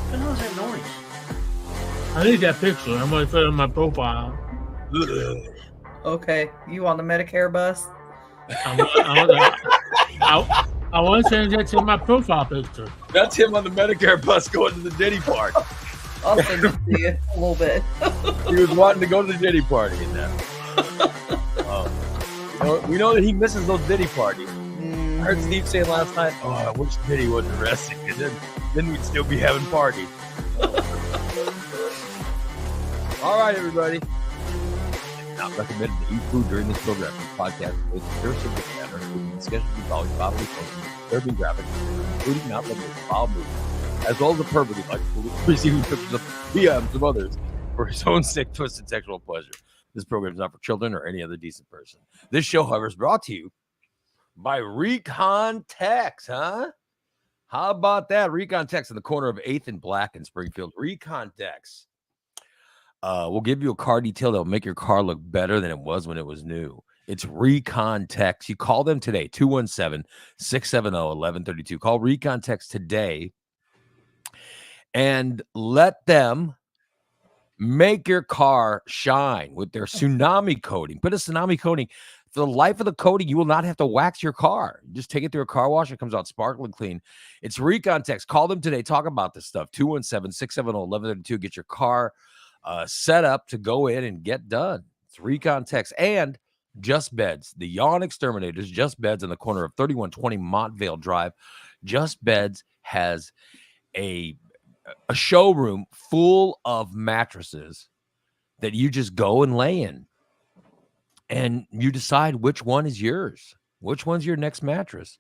What the hell is that noise? I need that picture. I'm going to put it on my profile. Okay, you on the Medicare bus? I want to change that to my profile picture. That's him on the Medicare bus going to the Diddy party. I'll send it to you a little bit. He was wanting to go to the Diddy party in that. We know that he misses those Diddy parties. I heard Steve saying last night, "Oh, I wish Diddy wasn't arrested, because then we'd still be having parties." All right, everybody. Not recommended to eat food during this program. This podcast is pure subject matter, including discussions involving bodily functions, disturbing graphics, including not limited to foul movement, as well as the pervert who likes receiving pictures of PMs of others for his own sick, twisted sexual pleasure. This program is not for children or any other decent person. This show, however, is brought to you by Recon Tex, huh? How about that? Recon Tex in the corner of 8th and Black in Springfield. Recon Tex. We'll give you a car detail that will make your car look better than it was when it was new. It's Recon Tex. You call them today, 217-670-1132. Call Recon Tex today and let them make your car shine with their tsunami coating. Put a tsunami coating. For the life of the coating, you will not have to wax your car. Just take it through a car wash. It comes out sparkling clean. It's Recon Tex. Call them today. Talk about this stuff. 217-670-1132. Get your car set up to go in and get done. It's Recon Tex. And Just Beds. The Yawn Exterminators. Just Beds in the corner of 3120 Montvale Drive. Just Beds has a showroom full of mattresses that you just go and lay in, and you decide which one is yours, which one's your next mattress.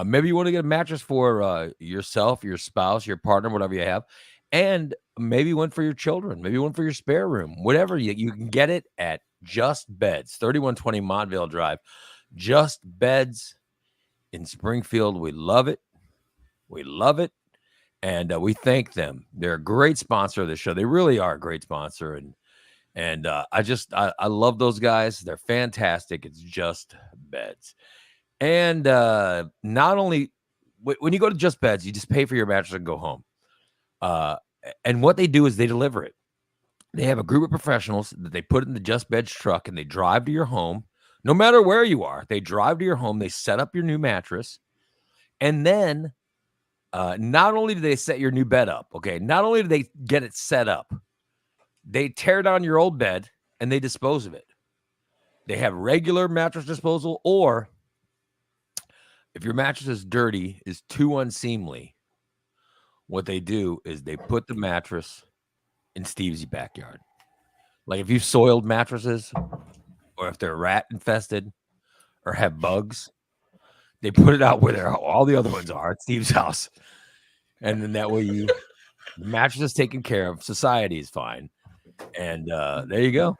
Maybe you want to get a mattress for yourself, your spouse, your partner, whatever you have, and maybe one for your children, maybe one for your spare room, whatever. You can get it at Just Beds, 3120 Montvale Drive. Just Beds in Springfield. We love it. We love it. And we thank them. They're a great sponsor of the show. They really are a great sponsor. And I love those guys. They're fantastic. It's Just Beds. And not only when you go to Just Beds, you just pay for your mattress and go home. And what they do is they deliver it. They have a group of professionals that they put in the Just Beds truck, and they drive to your home. No matter where you are, they drive to your home. They set up your new mattress. And then not only do they set your new bed up, okay, not only do they get it set up, they tear down your old bed and they dispose of it. They have regular mattress disposal, or if your mattress is dirty, is too unseemly, what they do is they put the mattress in Steve's backyard. Like if you've soiled mattresses, or if they're rat infested or have bugs, they put it out where all the other ones are at Steve's house. And then that way the mattress is taken care of. Society is fine. And there you go.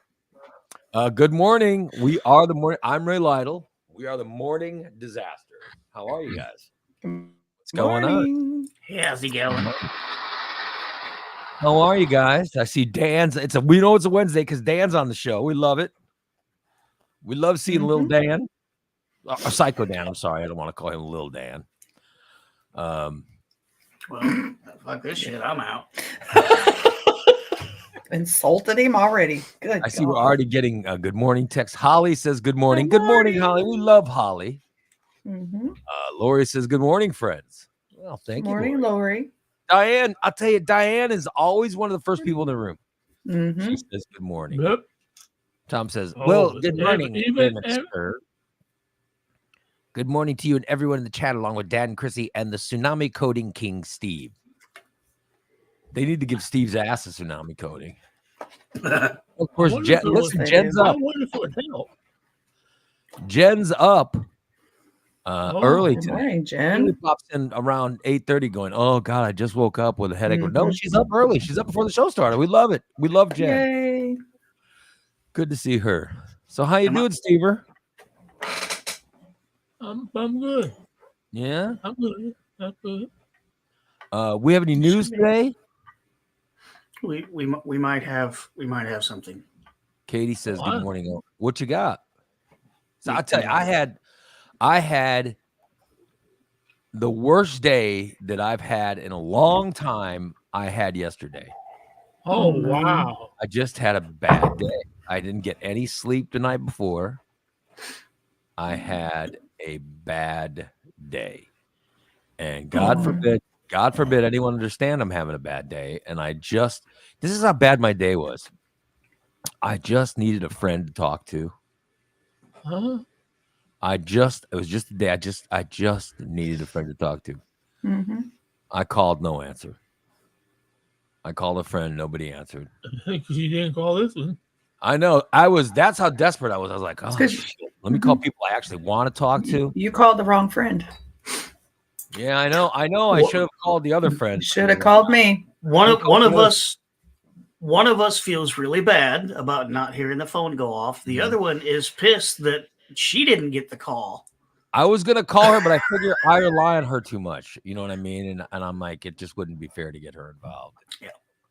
Good morning. We are the morning. I'm Ray Lytle. We are the Morning Disaster. How are you guys? What's going on? How's he going? How are you guys? I see Dan's. We know it's a Wednesday because Dan's on the show. We love it. We love seeing little Dan. Psycho Dan. I'm sorry. I don't want to call him Little Dan. Well, fuck this shit. I'm out. Insulted him already. Good. I see we're already getting a good morning text. Holly says good morning. Good morning, Holly. We love Holly. Lori says good morning, friends. Well, thank you. Morning, Lori. Diane, I'll tell you, Diane is always one of the first people in the room. She says good morning. Yep. Tom says, well, good morning, sir. Good morning to you and everyone in the chat, along with Dad and Chrissy and the tsunami coating king, Steve. They need to give Steve's ass a tsunami coating. Of course, Jen's up. Jen's up early today. Morning, Jen. She pops in around 8:30 going, oh, God, I just woke up with a headache. No, she's up early. She's up before the show started. We love it. We love Jen. Yay. Good to see her. So how you doing, Stever? I'm good. Yeah? I'm good. I'm good. We have any news today? We might have something. Katie says good morning. What you got? So I'll tell you, I had The worst day that I've had in a long time, I had yesterday. Oh, no. wow. I just had a bad day. I didn't get any sleep the night before. I had a bad day. And God forbid anyone understand I'm having a bad day. And this is how bad my day was. I just needed a friend to talk to. Huh? It was just a day. I just needed a friend to talk to. Mm-hmm. I called, no answer. I called a friend, nobody answered. Because you didn't call this one. I know. That's how desperate I was. I was like, oh, shit. Let me call people I actually want to talk to. You called the wrong friend. Yeah, I know. I should have called the other friend. Should have called me. One of us feels really bad about not hearing the phone go off. The other one is pissed that she didn't get the call. I was gonna call her, but I figure I rely on her too much. You know what I mean? And I'm like, it just wouldn't be fair to get her involved. Yeah.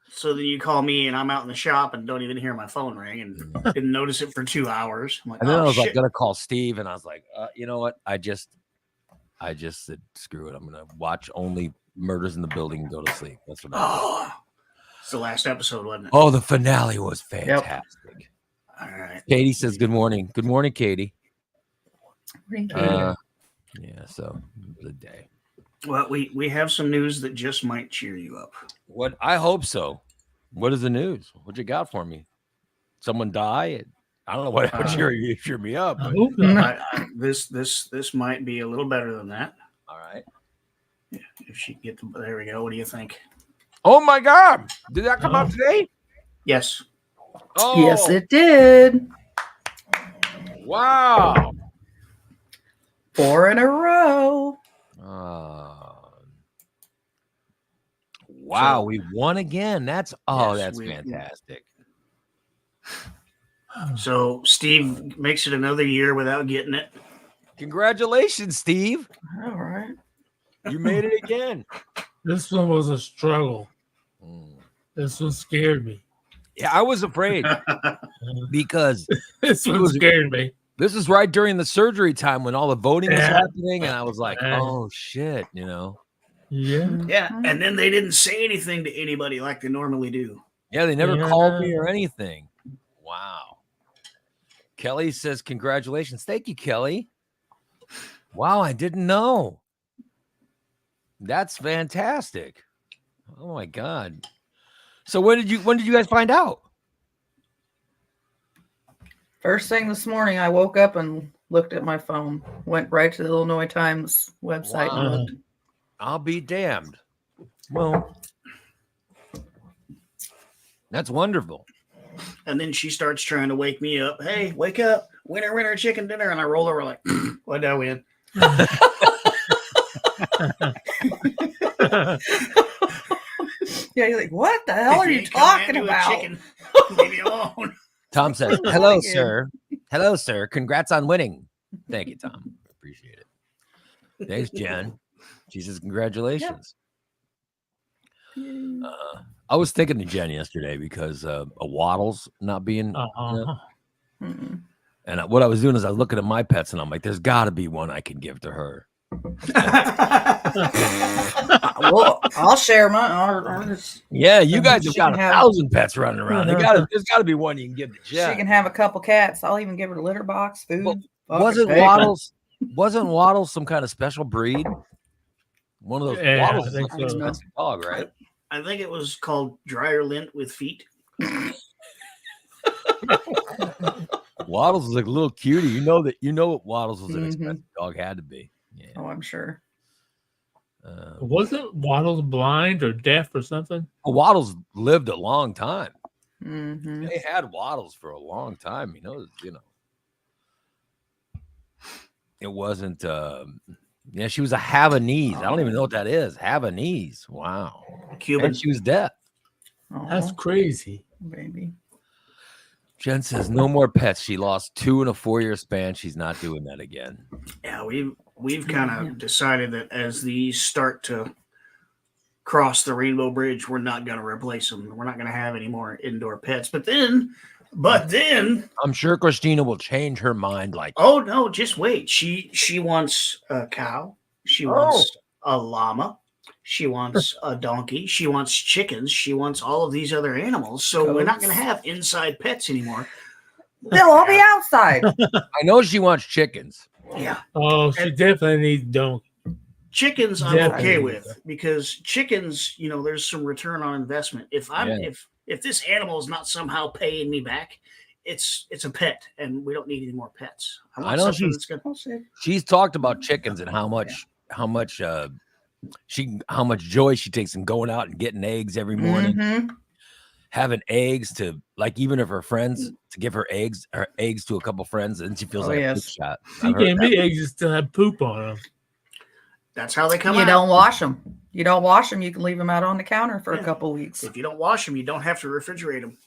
So then you call me and I'm out in the shop and don't even hear my phone ring and didn't notice it for 2 hours. I'm like, And then I was shit. like gonna call Steve, and I was like, you know what? I just said, screw it. I'm gonna watch only Murders in the Building and go to sleep. That's what I did. It's the last episode, wasn't it? Oh, the finale was fantastic. All right. Katie says good morning. Good morning, Katie. Yeah, so the day. Well, we have some news that just might cheer you up. What? I hope so. What is the news? What you got for me? Someone die? I don't know what would cheer me up. I But, hope not. This might be a little better than that. all right. Yeah, if she can get there we go. What do you think? Oh my God! Did that come out today? Yes. Oh, Yes, it did. Wow. 4 in a row. Wow, we won again. That's Yes, fantastic. So Steve makes it another year without getting it. Congratulations, Steve. All right. You made it again. This one was a struggle. This one scared me. Yeah, I was afraid because This one scared me. this is right during the surgery time when all the voting was Yeah. happening, and I was like, Yeah. oh shit, you know. Yeah. Yeah, and then they didn't say anything to anybody like they normally do. Yeah, they never Yeah. called me or anything. Wow. Kelly says, congratulations. Thank you, Kelly. Wow, I didn't know. That's fantastic. Oh my God. So when did you guys find out? First thing this morning, I woke up and looked at my phone. Went right to the Illinois Times website and Wow. looked. I'll be damned. Well, that's wonderful. And then she starts trying to wake me up. Hey, wake up. Winner, chicken dinner. And I roll over like, what did I win? Yeah, you're like, what the hell are you talking about? Chicken, leave me alone. Tom says, hello, sir. Hello, sir. Congrats on winning. Thank you, Tom. Appreciate it. Thanks, Jen. She says, congratulations. I was thinking to Jen yesterday because of Waddles not being. Mm-mm. And what I was doing is I was looking at my pets and I'm like, there's got to be one I can give to her. Well, I'll share mine. I'll just, Yeah, you guys She have got can 1,000 pets running around. There's got to be one you can give to she Jen. can have a couple cats. I'll even give her a litter box, food. Well, fucking bacon. Wasn't Waddles some kind of special breed? One of those Yeah, Waddles I is think like an so. expensive dog, right? I think it was called dryer lint with feet. Waddles was like a little cutie. You know what Waddles was an Mhm. expensive dog had to be. Yeah. Oh, I'm sure. Wasn't Waddles blind or deaf or something? Waddles lived a long time. Mm-hmm. They had Waddles for a long time. It wasn't. Yeah, she was a Havanese. I don't even know what that is. Havanese. Wow. Cuban. And she was deaf. Oh, That's crazy. baby. Jen says no more pets. She lost 2 in a 4-year span. She's not doing that again. Yeah, we've kind of decided that as these start to cross the Rainbow Bridge, we're not going to replace them. We're not going to have any more indoor pets. But then, I'm sure Christina will change her mind. Like, oh no, just wait. She wants a cow. She wants a llama. She wants a donkey. She wants chickens. She wants all of these other animals. So we're not going to have inside pets anymore. They'll all be outside. I know she wants chickens. Yeah. Oh, she definitely needs donkey. Chickens I'm Definitely. okay with, because chickens, there's some return on investment. If if this animal is not somehow paying me back, it's a pet, and we don't need any more pets. I know she's talked about chickens and how much joy she takes in going out and getting eggs every morning, having eggs to, like, even if her friends, to give her eggs to a couple friends, and she feels like a poop shot. She can't be eggs that still have poop on them. That's how they come out. You don't wash them. You don't wash them. You can leave them out on the counter for a couple weeks. If you don't wash them, you don't have to refrigerate them.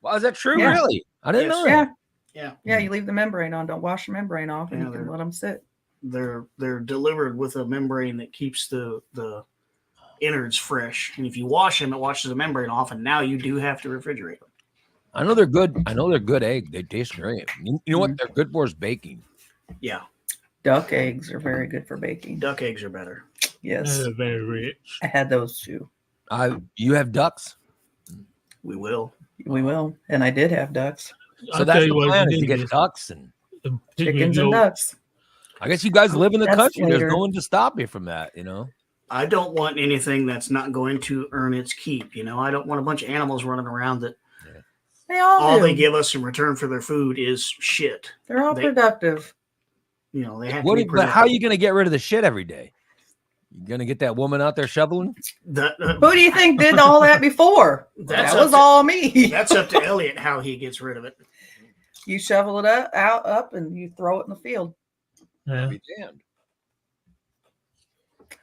Well, is that true? Yeah. Really? I didn't know that. Yeah. You leave the membrane on. Don't wash the membrane off, and you can let them sit. They're delivered with a membrane that keeps the innards fresh, and if you wash them, it washes the membrane off, and now you do have to refrigerate them. I know they're good. I know they're good eggs. They taste great. You know what they're good for is baking. Yeah. Duck eggs are very good for baking. Duck eggs are better. Yes. They're very rich. I had those too. You have ducks? We will. We will. And I did have ducks. So that's the plan, is to get ducks and chickens and ducks. I guess you guys live in the country. There's no one to stop you from that, I don't want anything that's not going to earn its keep. I don't want a bunch of animals running around that all they give us in return for their food is shit. They're all productive. They have to be productive. But how are you going to get rid of the shit every day? You going to get that woman out there shoveling? Who do you think did all that before? That was all me. That's up to Elliot how he gets rid of it. You shovel it up, and you throw it in the field. Yeah. Be damned.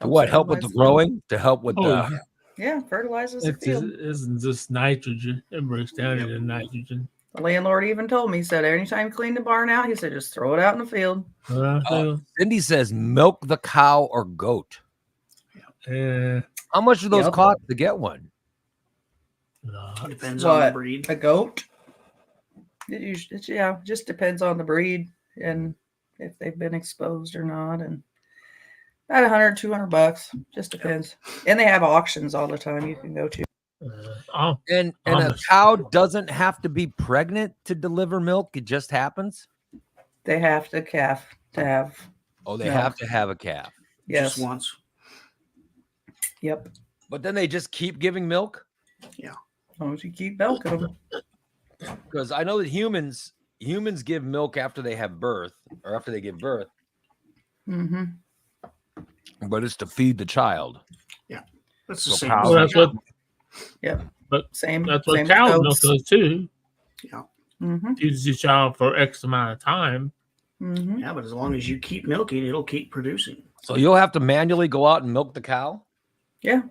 To what? Help with the growing? To help with the... Yeah, fertilizes the field. It isn't just nitrogen. It breaks down into nitrogen. The landlord even told me, he said, anytime you clean the barn out, he said, just throw it out in the field. Cindy says milk the cow or goat. How much do those cost to get one? It depends on the breed. A goat? It just depends on the breed and if they've been exposed or not. And about $100, $200, just depends. And they have auctions all the time you can go to. And a cow doesn't have to be pregnant to deliver milk. It just happens. They have to calf to have. Oh, they have to have a calf. Yes. Just once. Yep. But then they just keep giving milk. Yeah. As long as you keep milking them. Because I know that humans give milk after they have birth or after they give birth. Mm-hmm. But it's to feed the child. Yeah. That's the same. Well, that's what. Yep. But same. That's what same cow milk does too. Yeah. Mm-hmm. Feeds your child for X amount of time. Mm-hmm. Yeah, but as long as you keep milking, it'll keep producing. So you'll have to manually go out and milk the cow? Yeah.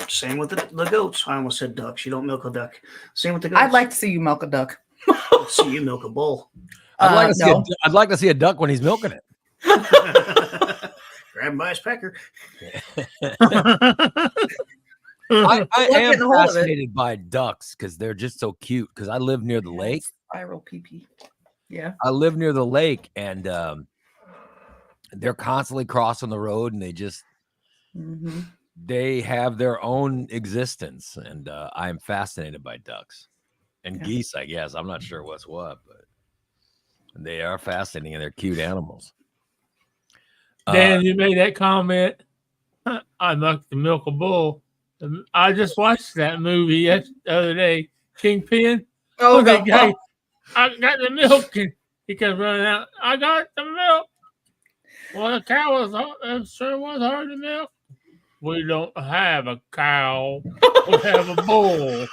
Same with the goats. I almost said ducks. You don't milk a duck. Same with the goats. I'd like to see you milk a duck. See you milk a bull. I'd like to see a duck when he's milking it. Grab him by his pecker. I am fascinated by ducks because they're just so cute. Because I live near the lake. Spiral pee-pee. Yeah. I live near the lake, and they're constantly crossing the road, and they just they have their own existence. And I am fascinated by ducks and geese. I guess I'm not sure what's what, but they are fascinating and they're cute animals. Dan, you made that comment. I'd like to milk a bull. I just watched that movie the other day, Kingpin. Oh, the guy, I got the milk, and he kept running out. I got the milk. Well, the cow it sure was hard to milk. We don't have a cow. We have a bull.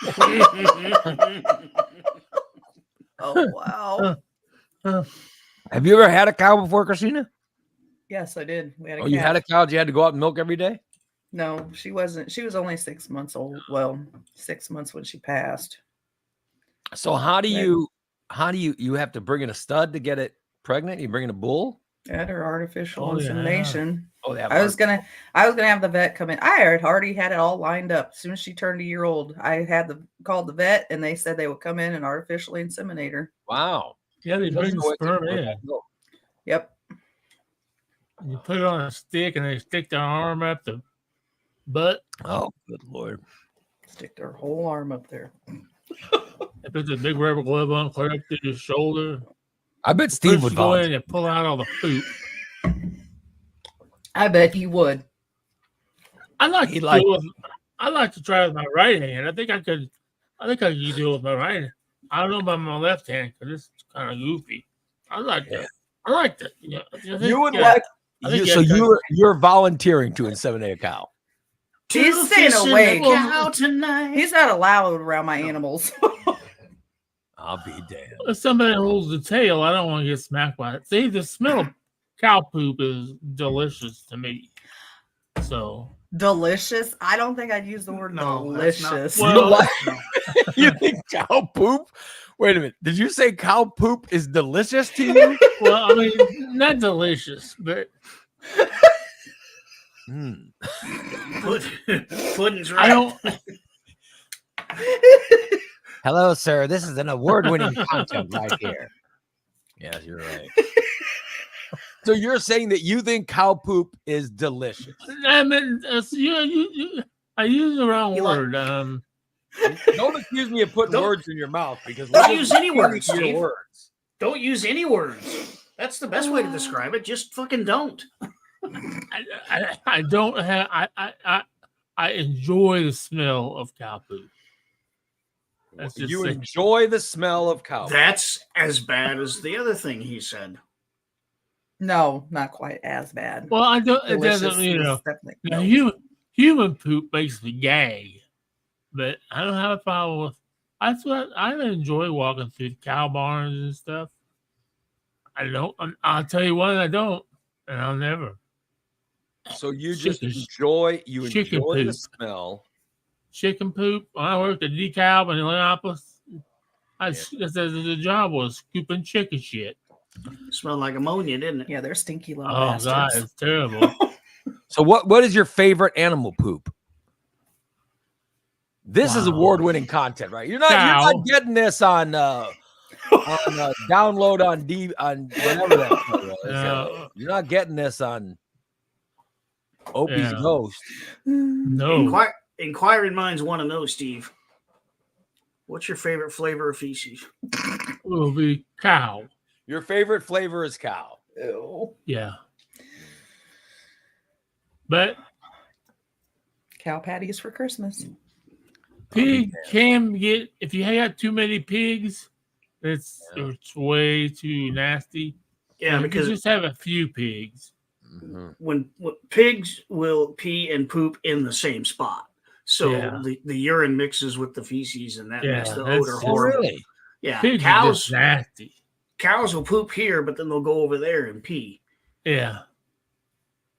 Oh, wow. Have you ever had a cow before, Christina? Yes, I did. We had a you had a cow? You had to go out and milk every day? No, she wasn't. She was only 6 months old. Well, 6 months when she passed. So how do you have to bring in a stud to get it pregnant? You bring in a bull? At her artificial insemination. Oh, yeah. I was gonna have the vet come in. I had already had it all lined up. As soon as she turned a year old, I had called the vet, and they said they would come in and artificially inseminate her. Wow. Yeah, they bring the sperm in. Yep. You put it on a stick and they stick their arm up the butt. Oh, good Lord. Stick their whole arm up there. They put the big rubber glove on, clear up to your shoulder. I bet Steve First would you go in volunteer. and pull out all the poop. I bet he would. I like He to like- do it with, I like to try with my right hand. I think I could do it with my right hand. I don't know about my left hand because it's kind of goofy. I like that. I like that. Yeah, You would like I think so yeah, you're volunteering to inseminate a cow. He's staying Two fish in awake. the cow tonight. He's not allowed around my animals. I'll be damned. if somebody holds the tail, I don't want to get smacked by it. See, the smell of cow poop is delicious to me. So Delicious. I don't think I'd use the word No, that's not- delicious. Well, You like you think cow poop? Wait a minute. Did you say cow poop is delicious to you? well, I mean, not delicious, but Hmm. Pudding's I right. don't. Hello, sir. This is an award-winning content right here. Yes, you're right. So you're saying that you think cow poop is delicious? I mean, I use the wrong You like- word. Don't accuse me of putting Don't- words in your mouth because Don't we're use any words, your Steve. words. Don't use any words. That's the best way to describe it. Just fucking don't. I don't have. I enjoy the smell of cow poop. That's just You it. enjoy the smell of cow. That's as bad as the other thing he said. No, not quite as bad. Well, I don't. It Delicious doesn't. You is know, definitely now, no. human poop makes me gag, but I don't have a problem with. That's what I enjoy walking through the cow barns and stuff. I don't. I'll tell you what, I don't, and I'll never. So you just Chicken- enjoy chicken the poop. smell. Chicken poop. When I worked at DeKalb in Indianapolis, the job was scooping chicken shit. Smelled like ammonia, didn't it? Yeah, they're stinky little Oh God, bastards. it's terrible. So what is your favorite animal poop? This is Wow. award-winning content, right? You're not Cow. getting this on download on whatever that show is. No. You're not getting this on Opie's Yeah. Ghost. No, Inquiring minds want to know, Steve. What's your favorite flavor of feces? it will be cow. Your favorite flavor is cow. Ew. Yeah, but Cow patties for Christmas. pig can get if you got too many pigs. It's way too nasty. Yeah, You because just have a few pigs. Mhm. when pigs will pee and poop in the same spot, so Yeah. the urine mixes with the feces, and that Yeah, makes the that's- odor Oh, horrible. Really? Yeah, Pigs are cows just nasty. cows will poop here, but then they'll go over there and pee. Yeah,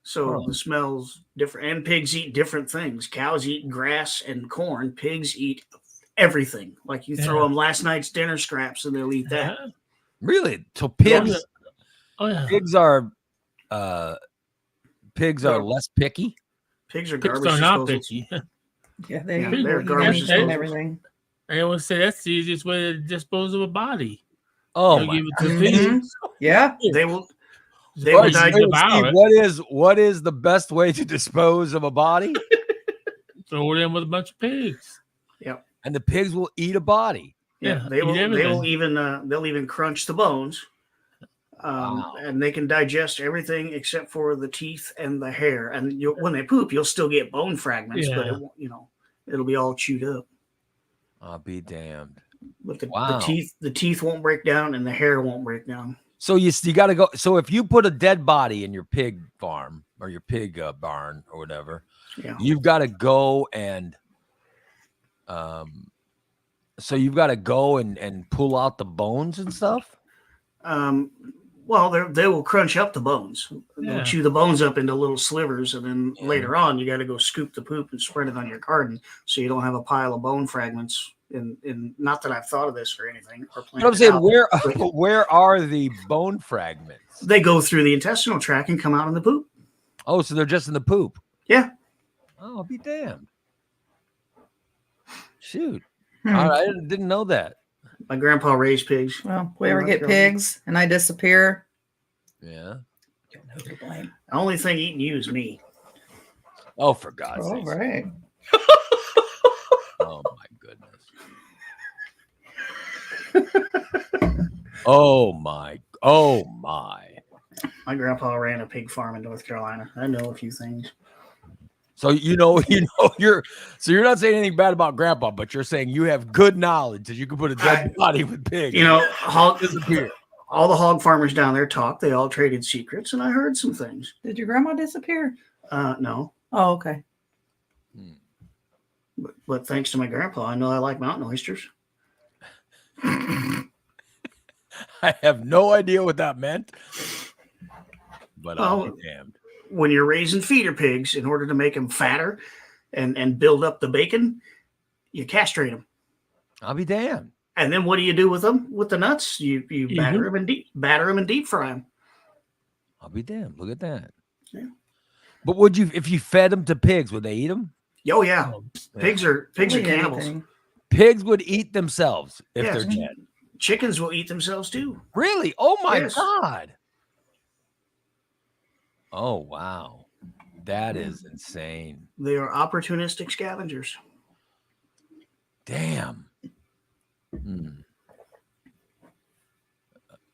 So Huh. the smell's different. And pigs eat different things. Cows eat grass and corn. Pigs eat everything. Like you throw Yeah. them last night's dinner scraps, and they'll eat that. Yeah. Really? So pigs Oh yeah. pigs are less picky? Pigs are Pigs garbage are not disposal. picky. Yeah, they Yeah, will they're eat garbage anything and disposals. everything. I always say that's the easiest way to dispose of a body. Oh They'll my give it to Mhm. pigs. Yeah. They will. They Or will you die. can devour Steve, it, what is the best way to dispose of a body? throw it in with a bunch of pigs. And the pigs will eat a body. Yeah, Yeah, they eat will. They everything. will even. They'll even crunch the bones. Wow. And they can digest everything except for the teeth and the hair. And when they poop, you'll still get bone fragments, but Yeah. it won't, it'll be all chewed up. I'll be damned. But Wow. the teeth won't break down, and the hair won't break down. So you got to go. So if you put a dead body in your pig farm or your pig barn or whatever, Yeah. you've got to go and so you've got to go and pull out the bones and stuff. Well, they will crunch up the bones. Yeah. They'll chew the bones up into little slivers, and then Yeah. later on, you got to go scoop the poop and spread it on your garden, so you don't have a pile of bone fragments. In not that I've thought of this or anything, or You know what I'm saying? Where are the bone fragments? they go through the intestinal tract and come out in the poop. Oh, so they're just in the poop. Yeah. Oh, I'll be damned. Shoot. Hmm. All right, I didn't know that. My grandpa raised pigs. Well, if we ever Like get your- pigs and I disappear, Yeah. Who to blame? The only thing eating you is me. Oh, for God's Oh, sake. right. Oh, my goodness. Oh, my. Oh, my. My grandpa ran a pig farm in North Carolina. I know a few things. So you're not saying anything bad about Grandpa, but you're saying you have good knowledge that you can put a dead body with pigs. You know, Disappear. all the hog farmers down there talk. They all traded secrets, and I heard some things. Did your grandma disappear? No, Oh, okay. but thanks to my grandpa, I know I like mountain oysters. I have no idea what that meant, but I'll be damned. When you're raising feeder pigs, in order to make them fatter and build up the bacon, you castrate them. I'll be damned. And then what do you do with them? With the nuts, you batter them and deep fry them. I'll be damned. Look at that. Yeah. But if you fed them to pigs, would they eat them? Oh yeah, pigs are cannibals. Anything. Pigs would eat themselves if Yes. they're dead. Chickens will eat themselves too. Really? Oh my Yes. God. Oh wow. That is insane. They are opportunistic scavengers. Damn.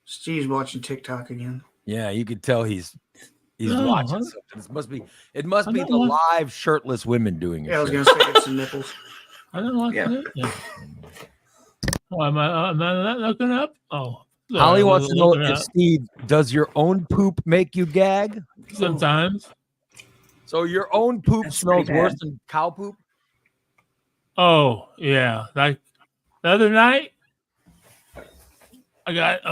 Steve's watching TikTok again. Yeah, you could tell he's No, watching huh? something. It must I be don't the want- live shirtless women doing it. Yeah, I was gonna say it's some nipples. I don't like Yeah. that. Yeah. Oh, am I not looking up? Oh. Holly I wants to know looking if up. Steve, does your own poop make you gag? Sometimes. So your own poop That's smells pretty worse bad. than cow poop? Oh, yeah. Like the other night, I got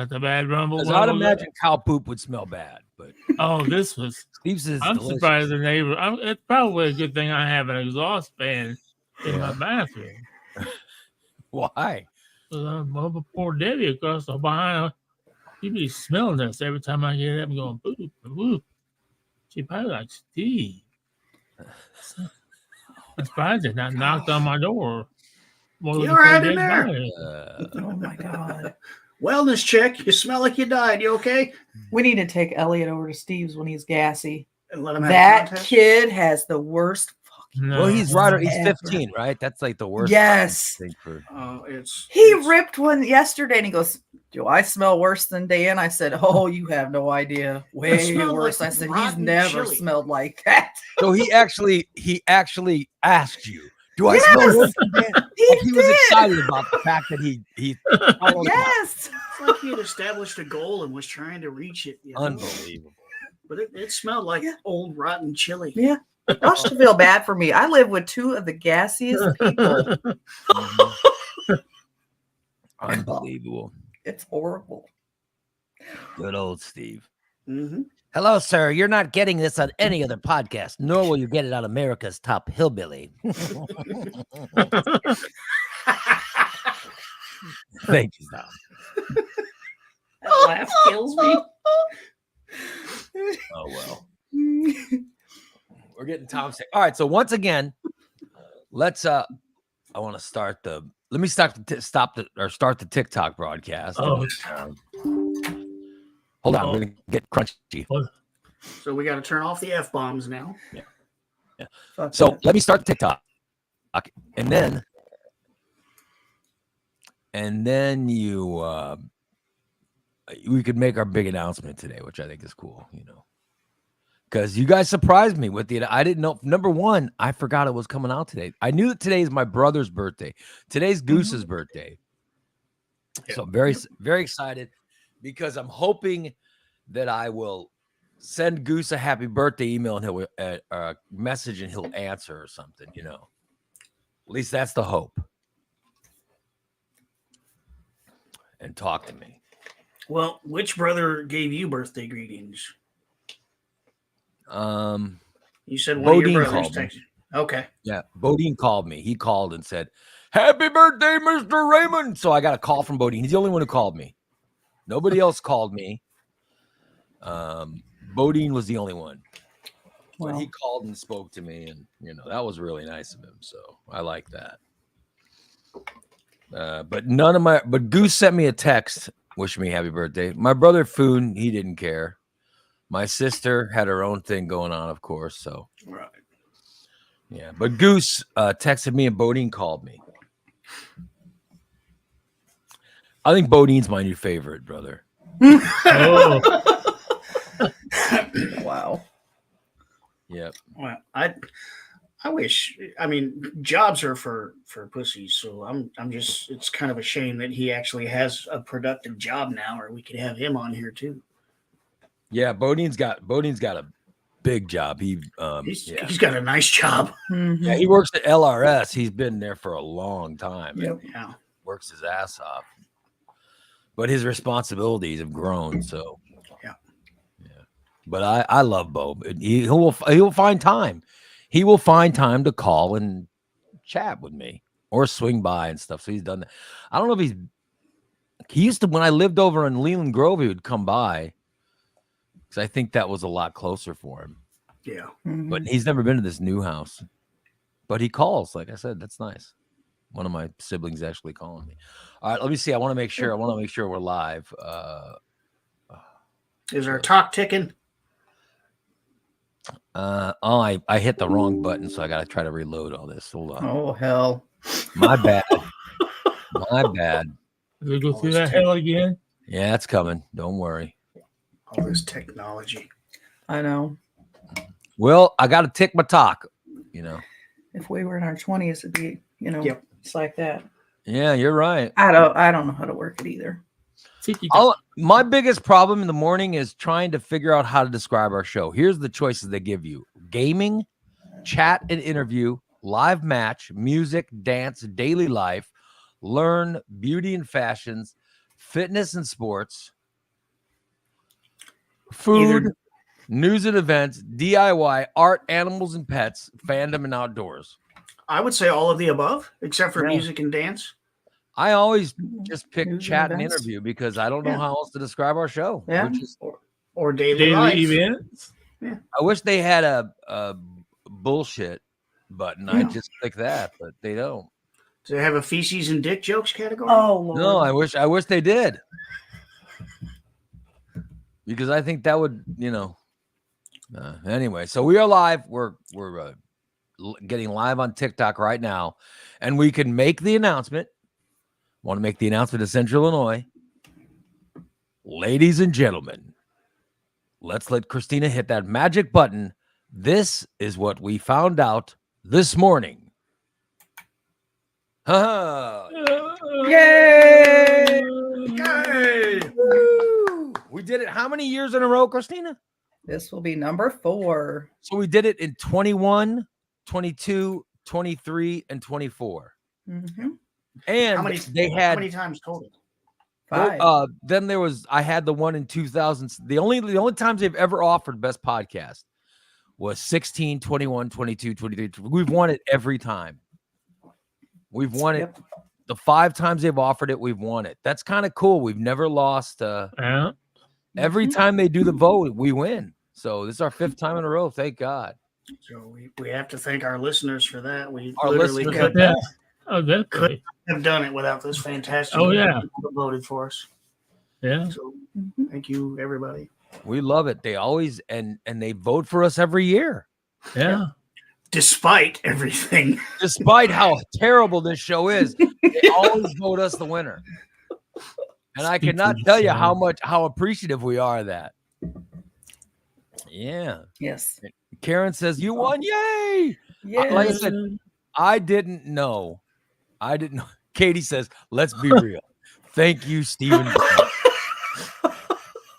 the bad rumble. Because I'd imagine cow poop would smell bad, but Oh, this was. Steve says I'm delicious. surprised the neighbor. It's probably a good thing I have an exhaust fan in my bathroom. Why? Well, poor Debbie across the behind. She be smelling this every time I get up and going poop, poop. She probably like Steve. I'm surprised it not knocked on my door. More You than all right four in dead there? bodies. Oh my God. Wellness check. You smell like you died. You okay? We need to take Elliot over to Steve's when he's gassy. And let him have a That contest? kid has the worst fucking. No. Well, he's right. He's Ever. 15, right? That's like the worst. Yes. Thing for. He ripped one yesterday and he goes, "Do I smell worse than Dan?" I said, "Oh, you have no idea. Way smelled worse." like I said, "He's rotten never chili." smelled like that." So he actually asked you, "Do I Yes! smell worse than Dan?" He Like, he was did. excited about the fact that he followed up. Yes. It's like he had established a goal and was trying to reach it. You know? Unbelievable. But it smelled like old rotten chili. Yeah. Y'all should feel bad for me. I live with two of the gassiest people. Unbelievable. It's horrible. Good old Steve. Mm-hmm. Hello, sir. You're not getting this on any other podcast, nor will you get it on America's Top Hillbilly. Thank you, Tom. That laugh kills me. Oh, well. We're getting Tom sick. All right. So once again, let's I want to start let me start the TikTok broadcast. Oh. Hold on, we're gonna get crunchy. So we got to turn off the F-bombs now. Fuck So that. let me start the TikTok. And then we could make our big announcement today, which I think is cool, because you guys surprised me with I didn't know. Number one, I forgot it was coming out today. I knew that today is my brother's birthday. Today's Goose's birthday. So I'm very, very excited because I'm hoping that I will send Goose a happy birthday email and he'll message and he'll answer or something, At least that's the hope. And talk to me. Well, which brother gave you birthday greetings? You said one of Bodine your brothers called me. texted. Okay. Yeah, Bodine called me. He called and said, "Happy birthday, Mr. Raymond." So I got a call from Bodine. He's the only one who called me. Nobody else called me. Bodine was the only one. But Well, he called and spoke to me, and that was really nice of him. So I like that. But Goose sent me a text wishing me happy birthday. My brother Foon, he didn't care. My sister had her own thing going on, of course. So Right. yeah, but Goose texted me and Bodine called me. I think Bodine's my new favorite, brother. Oh, Wow. Yep. Well, I wish. I mean, jobs are for pussies. So I'm just. It's kind of a shame that he actually has a productive job now, or we could have him on here too. Yeah, Bodine's got a big job. He's He's got a nice job. Mhm. he works at LRS. He's been there for a long time. Yep. Yeah. Works his ass off. But his responsibilities have grown. So Yeah. But I love Bo. He will find time. He will find time to call and chat with me or swing by and stuff. So he's done that. I don't know if he used to, when I lived over in Leland Grove, he would come by because I think that was a lot closer for him. Yeah. Mhm. But he's never been to this new house. But he calls. Like I said, that's nice. One of my siblings actually calling me. All right, let me see. I want to make sure we're live. Is our talk ticking? I hit the wrong button, so I got to try to reload all this. Hold on. Oh hell. My bad. My bad. we go through Always that take- hell again. Yeah, it's coming. Don't worry. All this technology. I know. Well, I got to tick my talk. You know. If we were in our 20s, it'd be, Yep. it's like that. Yeah, you're right. I don't know how to work it either. My biggest problem in the morning is trying to figure out how to describe our show. Here's the choices they give you: gaming, chat and interview, live match, music, dance, daily life, learn, beauty and fashions, fitness and sports, food, Either- news and events, DIY, art, animals and pets, fandom and outdoors. I would say all of the above, except for Yeah. music and dance. I always just pick News and chat and events. interview because I don't know Yeah. how else to describe our show. Yeah. Or daily, Daily life. events. I wish they had a bullshit button. Yeah. I'd just click that, but they don't. Do they have a feces and dick jokes category? Oh Lord. No, I wish they did. Because I think that would, anyway, so we are live. We're getting live on TikTok right now, and we can make the announcement. Want to make the announcement to Central Illinois. Ladies and gentlemen, let's let Christina hit that magic button. This is what we found out this morning. Yay! Yay! Woo! We did it how many years in a row, Christina? This will be number 4. So we did it in 21, 22, 23, and 24. Mm-hmm. And How many? they How had many times total? 5. then I had the one in 2000. The only times they've ever offered best podcast was 16, 21, 22, 23. We've won it every time. We've won it. Yep. The 5 times they've offered it, we've won it. That's kind of cool. We've never lost. Yeah. Every Mhm. time they do the vote, we win. So this is our 5th time in a row. Thank God. So we have to thank our listeners for that. We Our literally listeners could Yeah. Oh, definitely. have done it without this fantastic. Oh, yeah. people that voted for us. Yeah. So Mhm. thank you, everybody. We love it. They always and they vote for us every year. Yeah. Despite everything, Despite how terrible this show is, they always vote us the winner. And I Speak cannot for tell you yourself. how appreciative we are of that. Yeah. Yes. Karen says, "You won. Yay!" Yes. Like I said, I didn't know. Katie says, "Let's be real." Thank you, Stephen.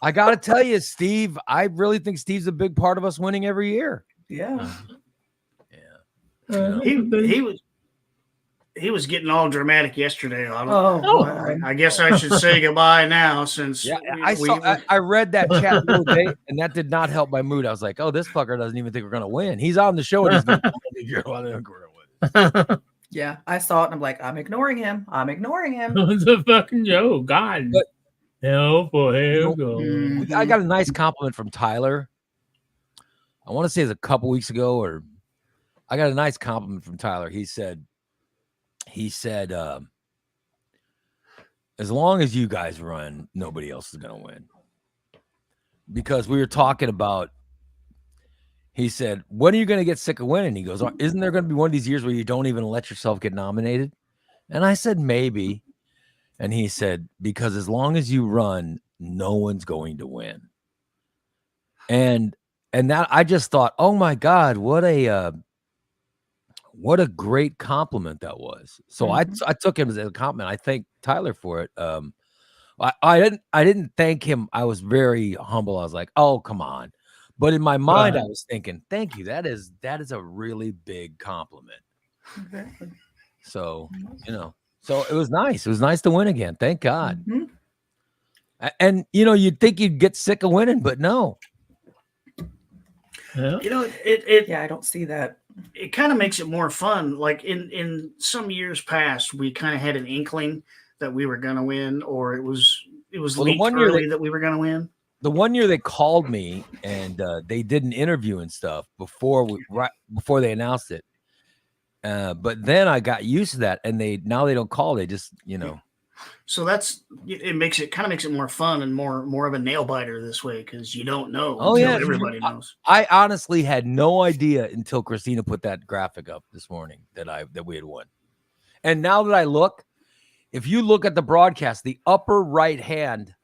I got to tell you, Steve, I really think Steve's a big part of us winning every year. Yeah. Yeah. he was getting all dramatic yesterday. Oh, Oh. boy. I guess I should say goodbye now since Yeah, I read that chat the other day, and that did not help my mood. I was like, "Oh, this fucker doesn't even think we're gonna win. He's on the show, and he's going, I don't think we're gonna win." Yeah. I saw it and I'm like, I'm ignoring him. I'm ignoring him. It's a fucking joke. God. But- Hell for hell You go. Mm. I got a nice compliment from Tyler. I want to say it's a couple weeks ago, or I got a nice compliment from Tyler. He said, as long as you guys run, nobody else is gonna win. because we were talking about. He said, "When are you going to get sick of winning?" He goes, "Isn't there going to be one of these years where you don't even let yourself get nominated?" And I said, "Maybe." And he said, "Because as long as you run, no one's going to win." And that I just thought, "Oh my God, what a great compliment that was." So I took him as a compliment. I thank Tyler for it. I didn't thank him. I was very humble. I was like, "Oh, come on." But in my mind, I was thinking, "Thank you. That is a really big compliment." Exactly. So, so it was nice. It was nice to win again. Thank God. And you'd think you'd get sick of winning, but no. Yeah. Yeah, I don't see that. It kind of makes it more fun. Like in some years past, we kind of had an inkling that we were going to win, or it was leaked early that we were going to win. The one year they called me and they did an interview and stuff before they announced it. But then I got used to that, and now they don't call. They just So it makes it more fun and more of a nail biter this way, because you don't know until everybody knows. I honestly had no idea until Christina put that graphic up this morning that we had won. And now that I look, if you look at the broadcast, the upper right hand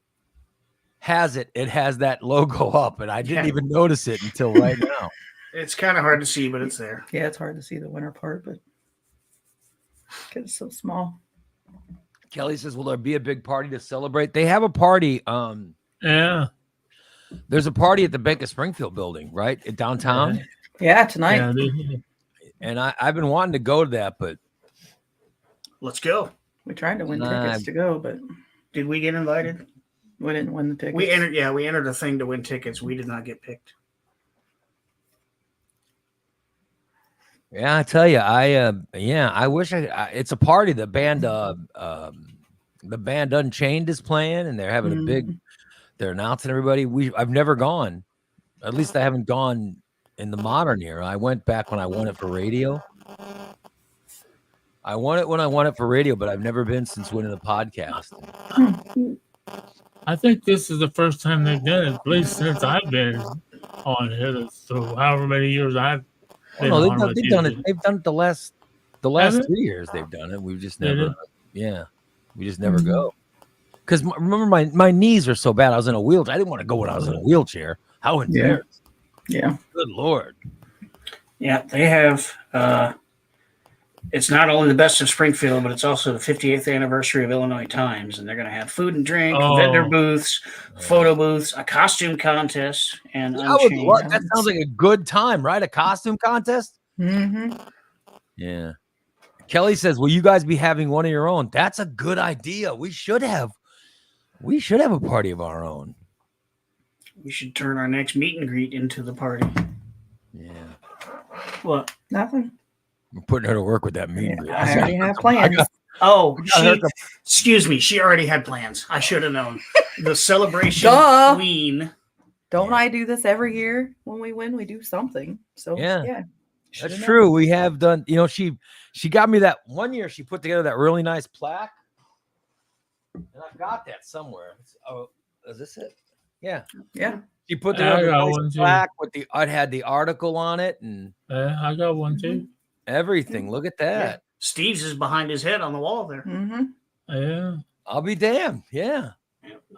has it has that logo up, and I didn't even notice it until right now. It's kind of hard to see, but it's there. Yeah, it's hard to see the winner part, but because it's so small. Kelly says, "Will there be a big party to celebrate?" They have a party. Yeah. There's a party at the Bank of Springfield building, right? At downtown. Yeah, tonight. Yeah, and I've been wanting to go to that, but let's go. We tried to win tickets to go, but did we get invited? We didn't win the tickets. We entered a thing to win tickets. We did not get picked. Yeah, I tell you, I wish it's a party. The band Unchained is playing, and they're having they're announcing everybody. I've never gone. At least I haven't gone in the modern era. I went back when I won it for radio. I won it when I won it for radio, but I've never been since winning the podcast. I think this is the first time they've done it, at least since I've been on here. So however many years I've been on. They've done it. They've done it the last 3 years. They've done it. We've just never. Yeah, we just never go. Because remember, my knees are so bad. I was in a wheelchair. I didn't want to go when I was in a wheelchair. How embarrassing! Yeah. Good Lord. Yeah, they have. It's not only the Best of Springfield, but it's also the 58th anniversary of Illinois Times, and they're going to have food and drink, vendor booths, photo booths, a costume contest, and that sounds like a good time, right? A costume contest. Mm-hmm. Yeah. Kelly says, "Will you guys be having one of your own?" That's a good idea. We should have a party of our own. We should turn our next meet and greet into the party. Yeah. What? Nothing. We're putting her to work with that meet and greet. I already have plans. Excuse me. She already had plans. I should have known. The celebration queen. Don't I do this every year? When we win, we do something. So yeah. That's true. We have done, she got me that one year. She put together that really nice plaque. And I've got that somewhere. Is this it? Yeah. Yeah. She put together a nice plaque with it had the article on it, and I got one too. Everything. Look at that. Yeah. Steve's is behind his head on the wall there. Mm-hmm. Yeah. I'll be damned. Yeah.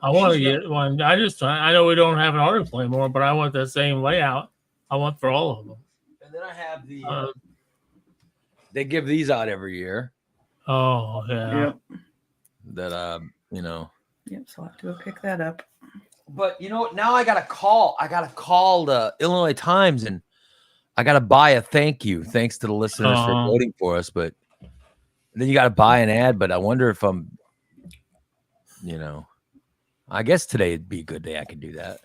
I want to get one. I know we don't have an article anymore, but I want the same layout. I want for all of them. And then I have the they give these out every year. Oh, yeah. Yep. That Yep, so I'll have to go pick that up. But now I gotta call the Illinois Times, and I gotta buy a thank you. Thanks to the listeners for voting for us. But then you gotta buy an ad. But I wonder if I'm I guess today'd be a good day I could do that.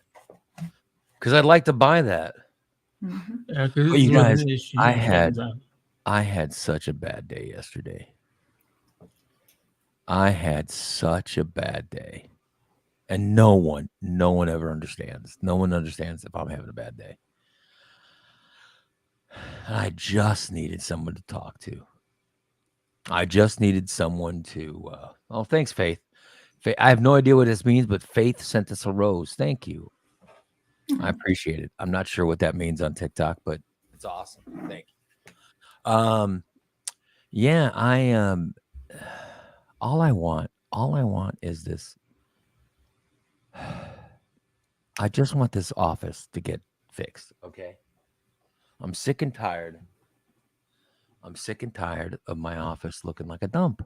Because I'd like to buy that. Mm-hmm. Yeah, but you guys, I had such a bad day yesterday. I had such a bad day. And no one ever understands. No one understands if I'm having a bad day. And I just needed someone to talk to. I just needed someone to thanks, Faith. I have no idea what this means, but Faith sent us a rose. Thank you. I appreciate it. I'm not sure what that means on TikTok, but it's awesome. Thank you. Yeah, all I want is this. I just want this office to get fixed, okay? I'm sick and tired. I'm sick and tired of my office looking like a dump.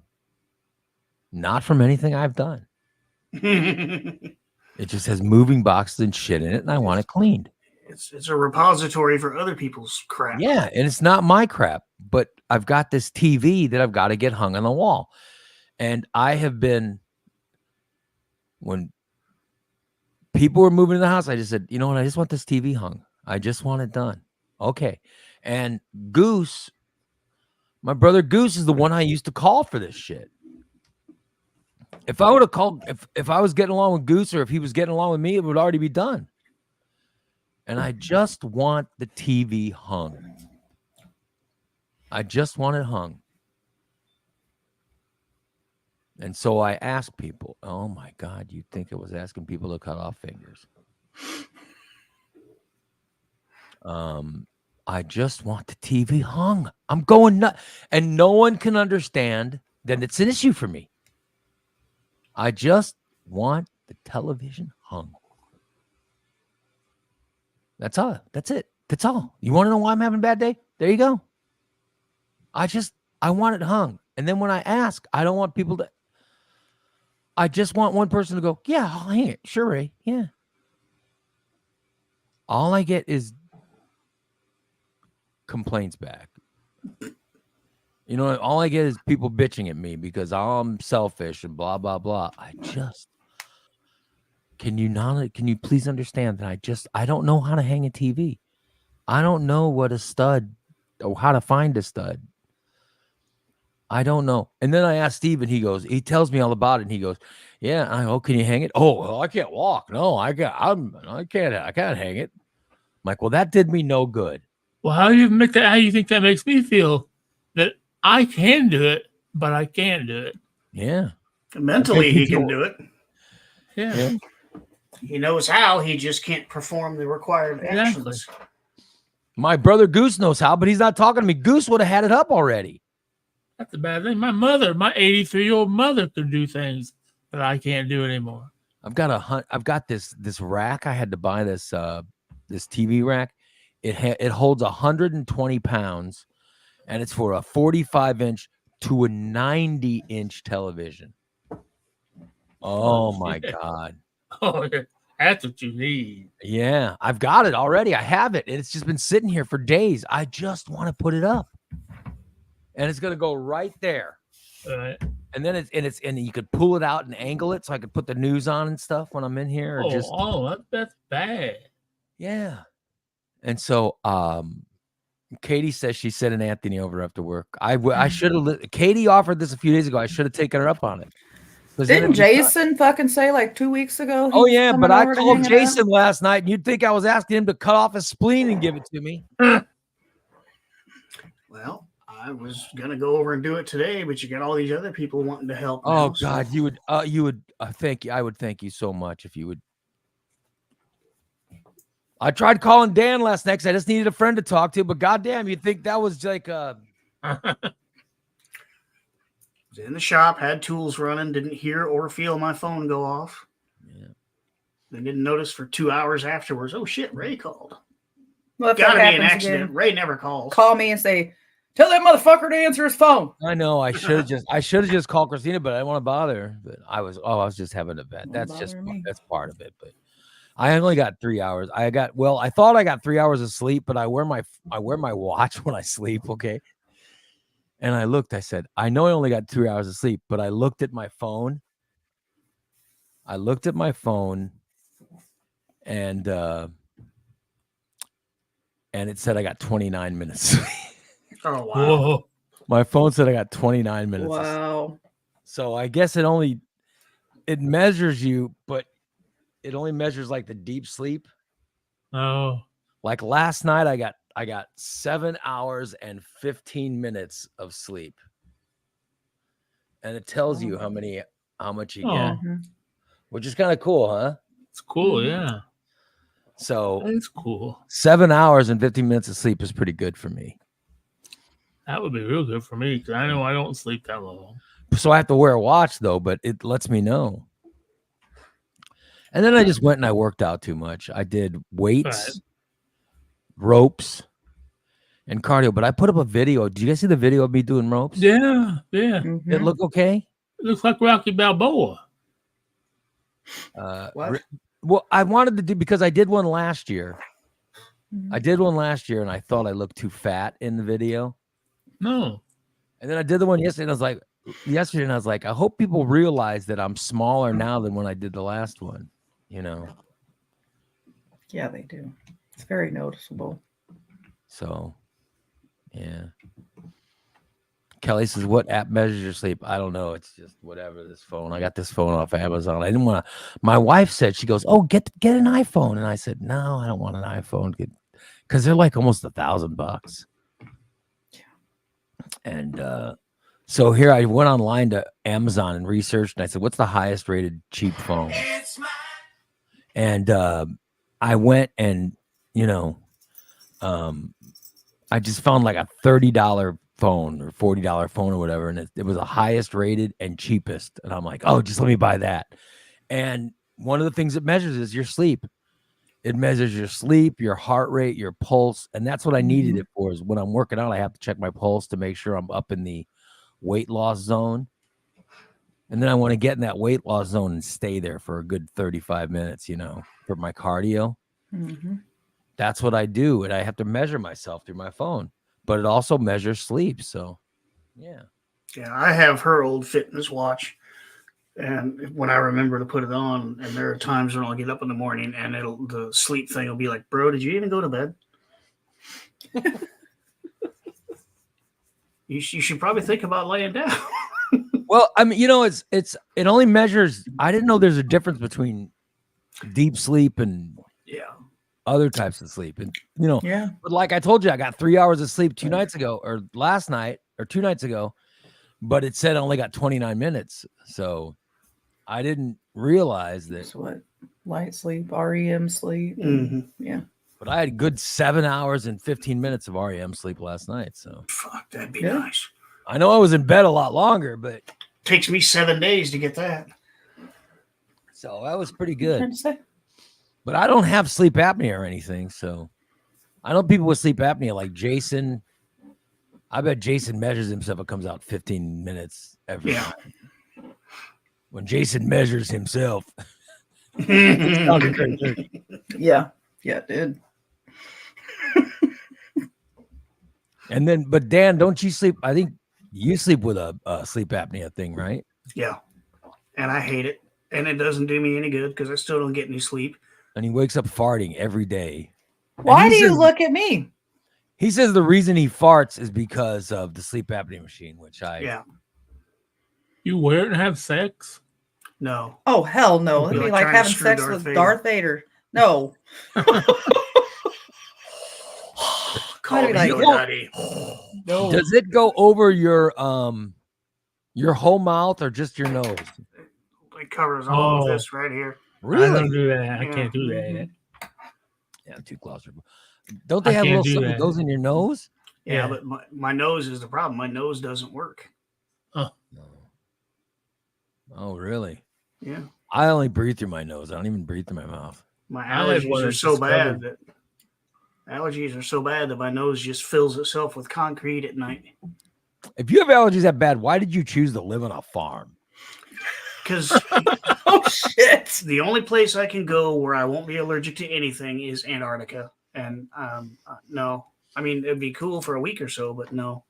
Not from anything I've done. It just has moving boxes and shit in it, and I want it cleaned. It's a repository for other people's crap. Yeah, and it's not my crap, but I've got this TV that I've got to get hung on the wall. And I have been, when people were moving to the house, I just said, you know what? I just want this TV hung. I just want it done. Okay. And Goose, my brother Goose is the one I used to call for this shit. If I would have called, if I was getting along with Goose or if he was getting along with me, it would already be done. And I just want the TV hung. I just want it hung. And so I asked people, oh my God, you'd think it was asking people to cut off fingers. I just want the TV hung. I'm going nuts. And no one can understand that it's an issue for me. I just want the television hung. That's all. That's it. That's all. You want to know why I'm having a bad day? There you go. I want it hung. And then when I ask, I don't want people to, I just want one person to go, yeah, I'll hang it. Sure, Ray. Yeah. All I get is complaints back. You know, all I get is people bitching at me because I'm selfish and blah, blah, blah. Can you please understand that I don't know how to hang a TV. I don't know what a stud or how to find a stud. I don't know. And then I asked Steve and he tells me all about it. And he goes, yeah, can you hang it? Oh, well, I can't walk. No, I can't hang it. I'm like, well, that did me no good. Well, how do you think that makes me feel? That I can do it, but I can't do it. Yeah. Mentally, he can do it. Yeah. He knows how. He just can't perform the required actions. My brother Goose knows how, but he's not talking to me. Goose would have had it up already. That's a bad thing. My 83-year-old mother could do things that I can't do anymore. I've got this rack. I had to buy this TV rack. It holds 120 pounds, and it's for a 45-inch to a 90-inch television. Oh my God. Oh, that's what you need. Yeah, I've got it already. I have it. It's just been sitting here for days. I just want to put it up. And it's gonna go right there. Right. And then and you could pull it out and angle it so I could put the news on and stuff when I'm in here. That's bad. Yeah. And so Katie says she's sending Anthony over after work. I should have. Katie offered this a few days ago. I should have taken her up on it. Didn't Jason fucking say like 2 weeks ago? Oh yeah, but I called Jason last night, and you'd think I was asking him to cut off his spleen and give it to me. Well, I was gonna go over and do it today, but you got all these other people wanting to help. Oh God, you would thank you. I would thank you so much if you would. I tried calling Dan last night because I just needed a friend to talk to, but goddamn, you'd think that was like was in the shop, had tools running, didn't hear or feel my phone go off. Yeah. Then didn't notice for 2 hours afterwards. Oh shit, Ray called. Well, gotta be an accident. Again, Ray never calls. Call me and say, tell that motherfucker to answer his phone. I know. I should have just called Christina, but I didn't want to bother. But I was just having a bet. That's part of it. But I only got 3 hours. I thought I got 3 hours of sleep, but I wear my watch when I sleep. Okay. And I looked, I said, I know I only got 3 hours of sleep, but I looked at my phone. And it said I got 29 minutes. Oh, wow. Whoa. My phone said I got 29 minutes. Wow. So I guess it measures you, but it only measures like the deep sleep. Oh. Like last night, I got 7 hours and 15 minutes of sleep. And it tells you how much you get, which is kind of cool, huh? It's cool, yeah. So That's cool. 7 hours and 15 minutes of sleep is pretty good for me. That would be real good for me because I know I don't sleep that long. So I have to wear a watch though, but it lets me know. And then I just went and I worked out too much. I did weights, ropes, and cardio. But I put up a video. Did you guys see the video of me doing ropes? Yeah. Mhm. It look okay? It looks like Rocky Balboa. What? Well, I wanted to do because I did one last year. Mhm. I did one last year and I thought I looked too fat in the video. No. And then I did the one yesterday and I was like, I hope people realize that I'm smaller now than when I did the last one, you know. Yeah, they do. It's very noticeable. So, yeah. Kelly says, what app measures your sleep? I don't know. It's just whatever, this phone. I got this phone off Amazon. I didn't want to. My wife said, she goes, oh, get an iPhone. And I said, no, I don't want an iPhone. Because they're like almost $1,000. And so here I went online to Amazon and researched. And I said, what's the highest rated cheap phone? And I went and, you know, I just found like a $30 phone or $40 phone or whatever. And it was the highest rated and cheapest. And I'm like, oh, just let me buy that. And one of the things it measures is your sleep. It measures your sleep, your heart rate, your pulse. And that's what I needed it for, is when I'm working out, I have to check my pulse to make sure I'm up in the weight loss zone. And then I want to get in that weight loss zone and stay there for a good 35 minutes, you know, for my cardio. Mm-hmm. That's what I do. And I have to measure myself through my phone, but it also measures sleep. So, yeah. Yeah, I have her old fitness watch. And when I remember to put it on, and there are times when I'll get up in the morning and the sleep thing will be like, bro, did you even go to bed? You should probably think about laying down. Well, I mean, you know, it only measures. I didn't know there's a difference between deep sleep and other types of sleep. And, you know, but like I told you, I got 3 hours of sleep 2 nights ago, or last night, or 2 nights ago, but it said I only got 29 minutes. So I didn't realize that. That's what light sleep, REM sleep. Yeah. But I had a good 7 hours and 15 minutes of REM sleep last night. So fuck, that'd be nice. I know I was in bed a lot longer, but takes me 7 days to get that. So that was pretty good. But I don't have sleep apnea or anything. So I know people with sleep apnea like Jason. I bet Jason measures himself. It comes out 15 minutes every time. When Jason measures himself. Yeah, it did. And then, but Dan, don't you sleep? I think you sleep with a sleep apnea thing, right? Yeah. And I hate it. And it doesn't do me any good because I still don't get any sleep. And he wakes up farting every day. Why do you look at me? He says the reason he farts is because of the sleep apnea machine, which You wear it and have sex? No. Oh, hell no. It'd be like having sex with Darth Vader. No. Call me your daddy. No. Does it go over your whole mouth or just your nose? It covers all of this right here. Really? I don't do that. I can't do that. Yeah, I'm too claustrophobic. Don't they have little stuff that goes in your nose? Yeah, but my nose is the problem. My nose doesn't work. Oh, really? Yeah. I only breathe through my nose. I don't even breathe through my mouth. My allergies are so bad that my nose just fills itself with concrete at night. If you have allergies that bad, why did you choose to live on a farm? Because oh shit, the only place I can go where I won't be allergic to anything is Antarctica. And no, I mean it'd be cool for a week or so, but no,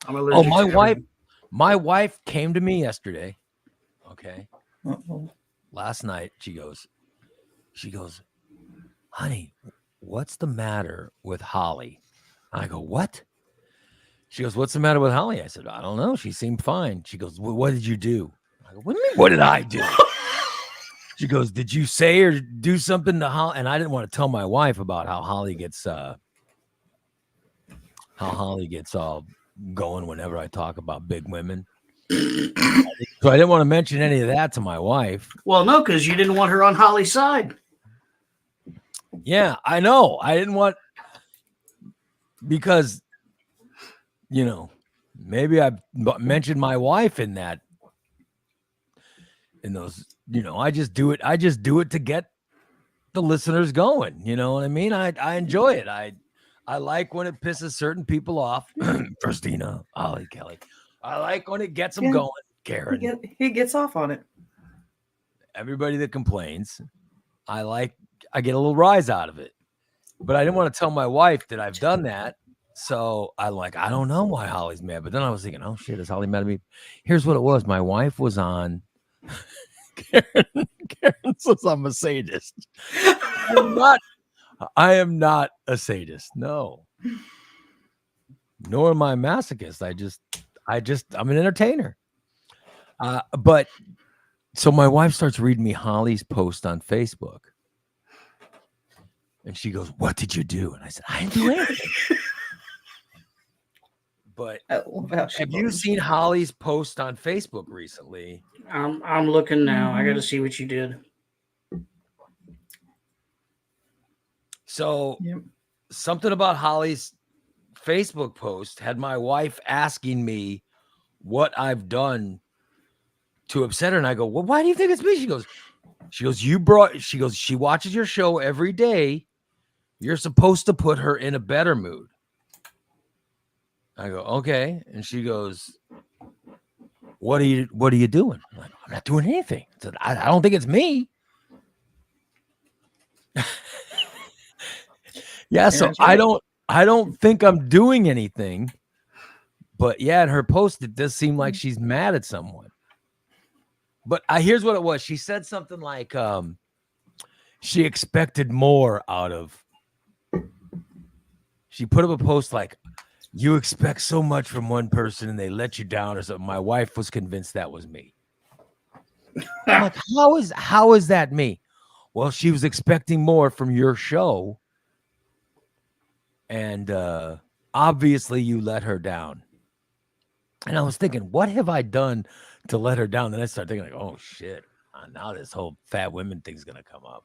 I'm allergic. Oh, my wife came to me yesterday. Okay. Last night, she goes, honey, what's the matter with Holly? I go, what? She goes, what's the matter with Holly? I said, I don't know. She seemed fine. She goes, well, what did you do? I go, what do you mean, what did I do? She goes, did you say or do something to Holly? And I didn't want to tell my wife about how Holly gets all going whenever I talk about big women. So I didn't want to mention any of that to my wife. Well, no, because you didn't want her on Holly's side. Yeah, I know. I didn't want because maybe I mentioned my wife in those. I just do it. I just do it to get the listeners going. You know what I mean? I enjoy it. I like when it pisses certain people off. Christina, Ollie, Kelly. I like when it gets them Yeah. going. Karen, He gets off on it. everybody that complains, I get a little rise out of it. But I didn't want to tell my wife that I've done that. So I don't know why Holly's mad. But then I was thinking, oh shit, is Holly mad at me? Here's what it was. My wife was on. Karen says I'm a sadist. I am not a sadist. No. Nor am I a masochist. I'm an entertainer. But so my wife starts reading me Holly's post on Facebook. And she goes, "What did you do?" And I said, "I didn't do anything." But I love how she have you moans. seen Holly's post on Facebook recently? I'm looking now. I got to see what you did. So Yep. something about Holly's Facebook post had my wife asking me what I've done to upset her. And I go, "Well, why do you think it's me?" She goes, she watches your show every day. You're supposed to put her in a better mood. I go, "Okay." And she goes, what are you doing? I'm like, "I'm not doing anything." I said, I don't think it's me. Yeah, so I don't think I'm doing anything. But yeah, in her post, it does seem like she's mad at someone. But here's what it was. She said something like she expected more out of. She put up a post like, "You expect so much from one person and they let you down," or something. My wife was convinced that was me. I'm like, how is that me? Well, she was expecting more from your show. And obviously you let her down. And I was thinking, what have I done to let her down? Then I started thinking, like, oh shit, now this whole fat women thing's gonna come up.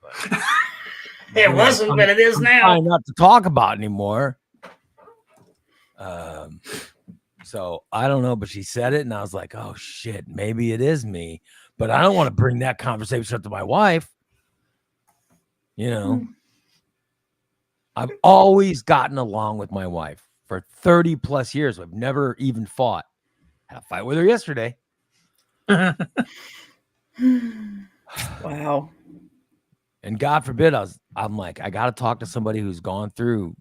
It wasn't, but it is now. Trying not to talk about anymore. So I don't know, but she said it, and I was like, oh shit, maybe it is me. But I don't want to bring that conversation up to my wife. I've always gotten along with my wife for 30 plus years. I've never even fought. Had a fight with her yesterday. Wow. And God forbid, I'm like, I got to talk to somebody who's gone through.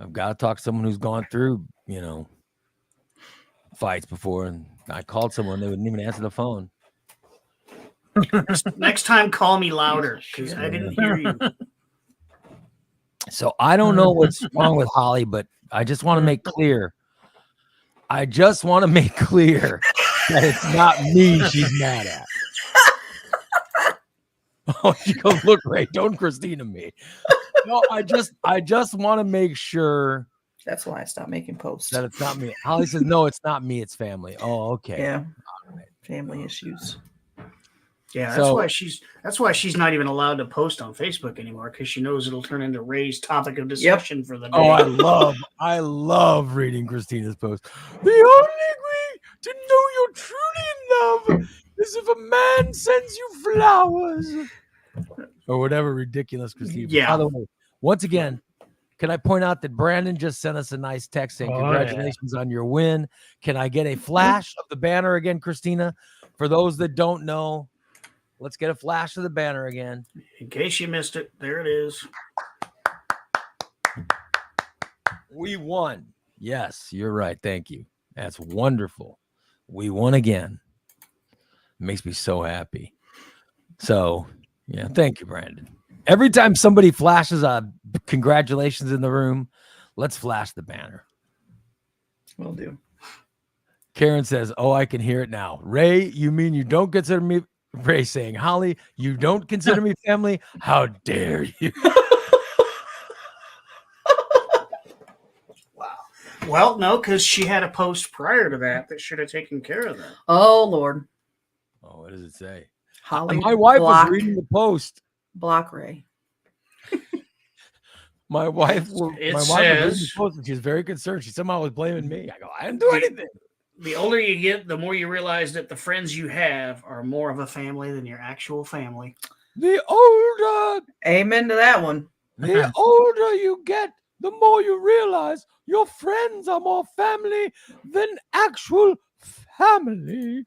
I've got to talk to someone who's gone through, fights before. And I called someone, they wouldn't even answer the phone. Next time, call me louder because I didn't hear you. So I don't know what's wrong with Holly, but I just want to make clear. that it's not me she's mad at. Oh, you go, look, Ray, don't Christina me. No, I just want to make sure That's why I stopped making posts. that it's not me. Holly says, no, it's not me, it's family. Oh, okay. Yeah. Family issues. Yeah, So- that's why she's not even allowed to post on Facebook anymore because she knows it'll turn into Ray's topic of discussion for the day. Oh, I love reading Christina's post. The only way to know you're truly in love is if a man sends you flowers. Or whatever ridiculous Christina. Yeah. By the way, once again, can I point out that Brandon just sent us a nice text saying, congratulations on your win. Can I get a flash of the banner again, Christina? For those that don't know, let's get a flash of the banner again. In case you missed it, there it is. We won. Yes, you're right. Thank you. That's wonderful. We won again. It makes me so happy. So, yeah, thank you, Brandon. Every time somebody flashes a congratulations in the room, let's flash the banner. Will do. Karen says, oh, I can hear it now. Ray, you mean you don't consider me? Ray saying, Holly, you don't consider me family? How dare you? Well, no, because she had a post prior to that should have taken care of that. Oh, Lord. Oh, what does it say? Holly. My wife block, was reading the post. Block Ray. My wife, It my wife was reading the says- post and she was very concerned. She somehow was blaming me. I go, I didn't do anything. The older you get, the more you realize that the friends you have are more of a family than your actual family. The older, Amen to that one. the older you get, the more you realize your friends are more family than actual family.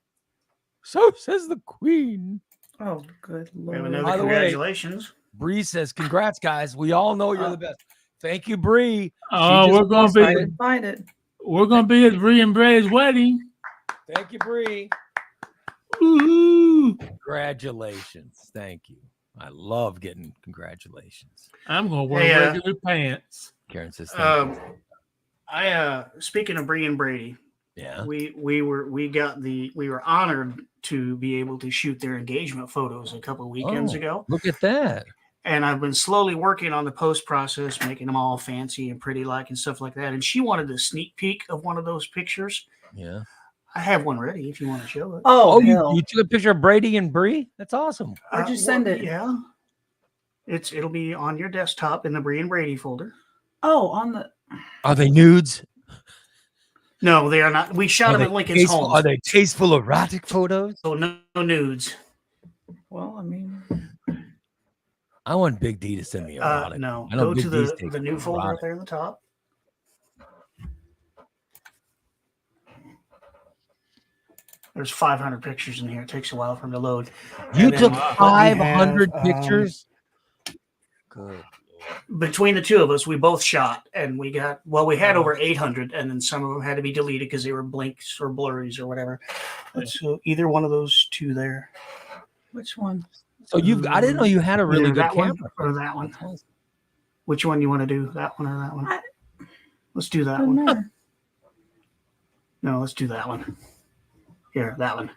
So says the queen. Oh, good We have lord. another By the way- congratulations. Bree says, congrats, guys. We all know you're the best. Thank you, Bree. Oh, just we're gonna I be couldn't find it. at Bree and Bray's wedding. Thank you, Bree. Ooh, Congratulations. Thank you. I love getting congratulations. I'm gonna wear Hey, regular pants. Karen says, thank you. Speaking of Bree and Brady, Yeah. we were honored to be able to shoot their engagement photos a couple of weekends Oh. ago. Look at that. And I've been slowly working on the post process, making them all fancy and pretty like and stuff like that. And she wanted a sneak peek of one of those pictures. Yeah. I have one ready if you want to show it. Oh, you, hell. you took a picture of Brady and Bree? That's awesome. Where'd you send it? Yeah. It'll be on your desktop in the Bree and Brady folder. Oh, on the. Are they nudes? No, they are not. We shot them at Lincoln's home. Are they tasteful erotic photos? So no nudes. Well, I mean. I want Big D to send me erotic. No. I know Go Big to D's the taking new folder up erotic. there in the top. There's 500 pictures in here. It takes a while for them to load. You And then took we have, 500 pictures? Good. Between the two of us, we both shot, and we had over 800, and then some of them had to be deleted because they were blinks or blurries or whatever. So either one of those two there. Which one? So I didn't know you had a really Either good that one camera. or that one. That's awesome. Which one you want to do? That one or that one? Let's do that Doesn't one. matter. No, let's do that one. Here, that one.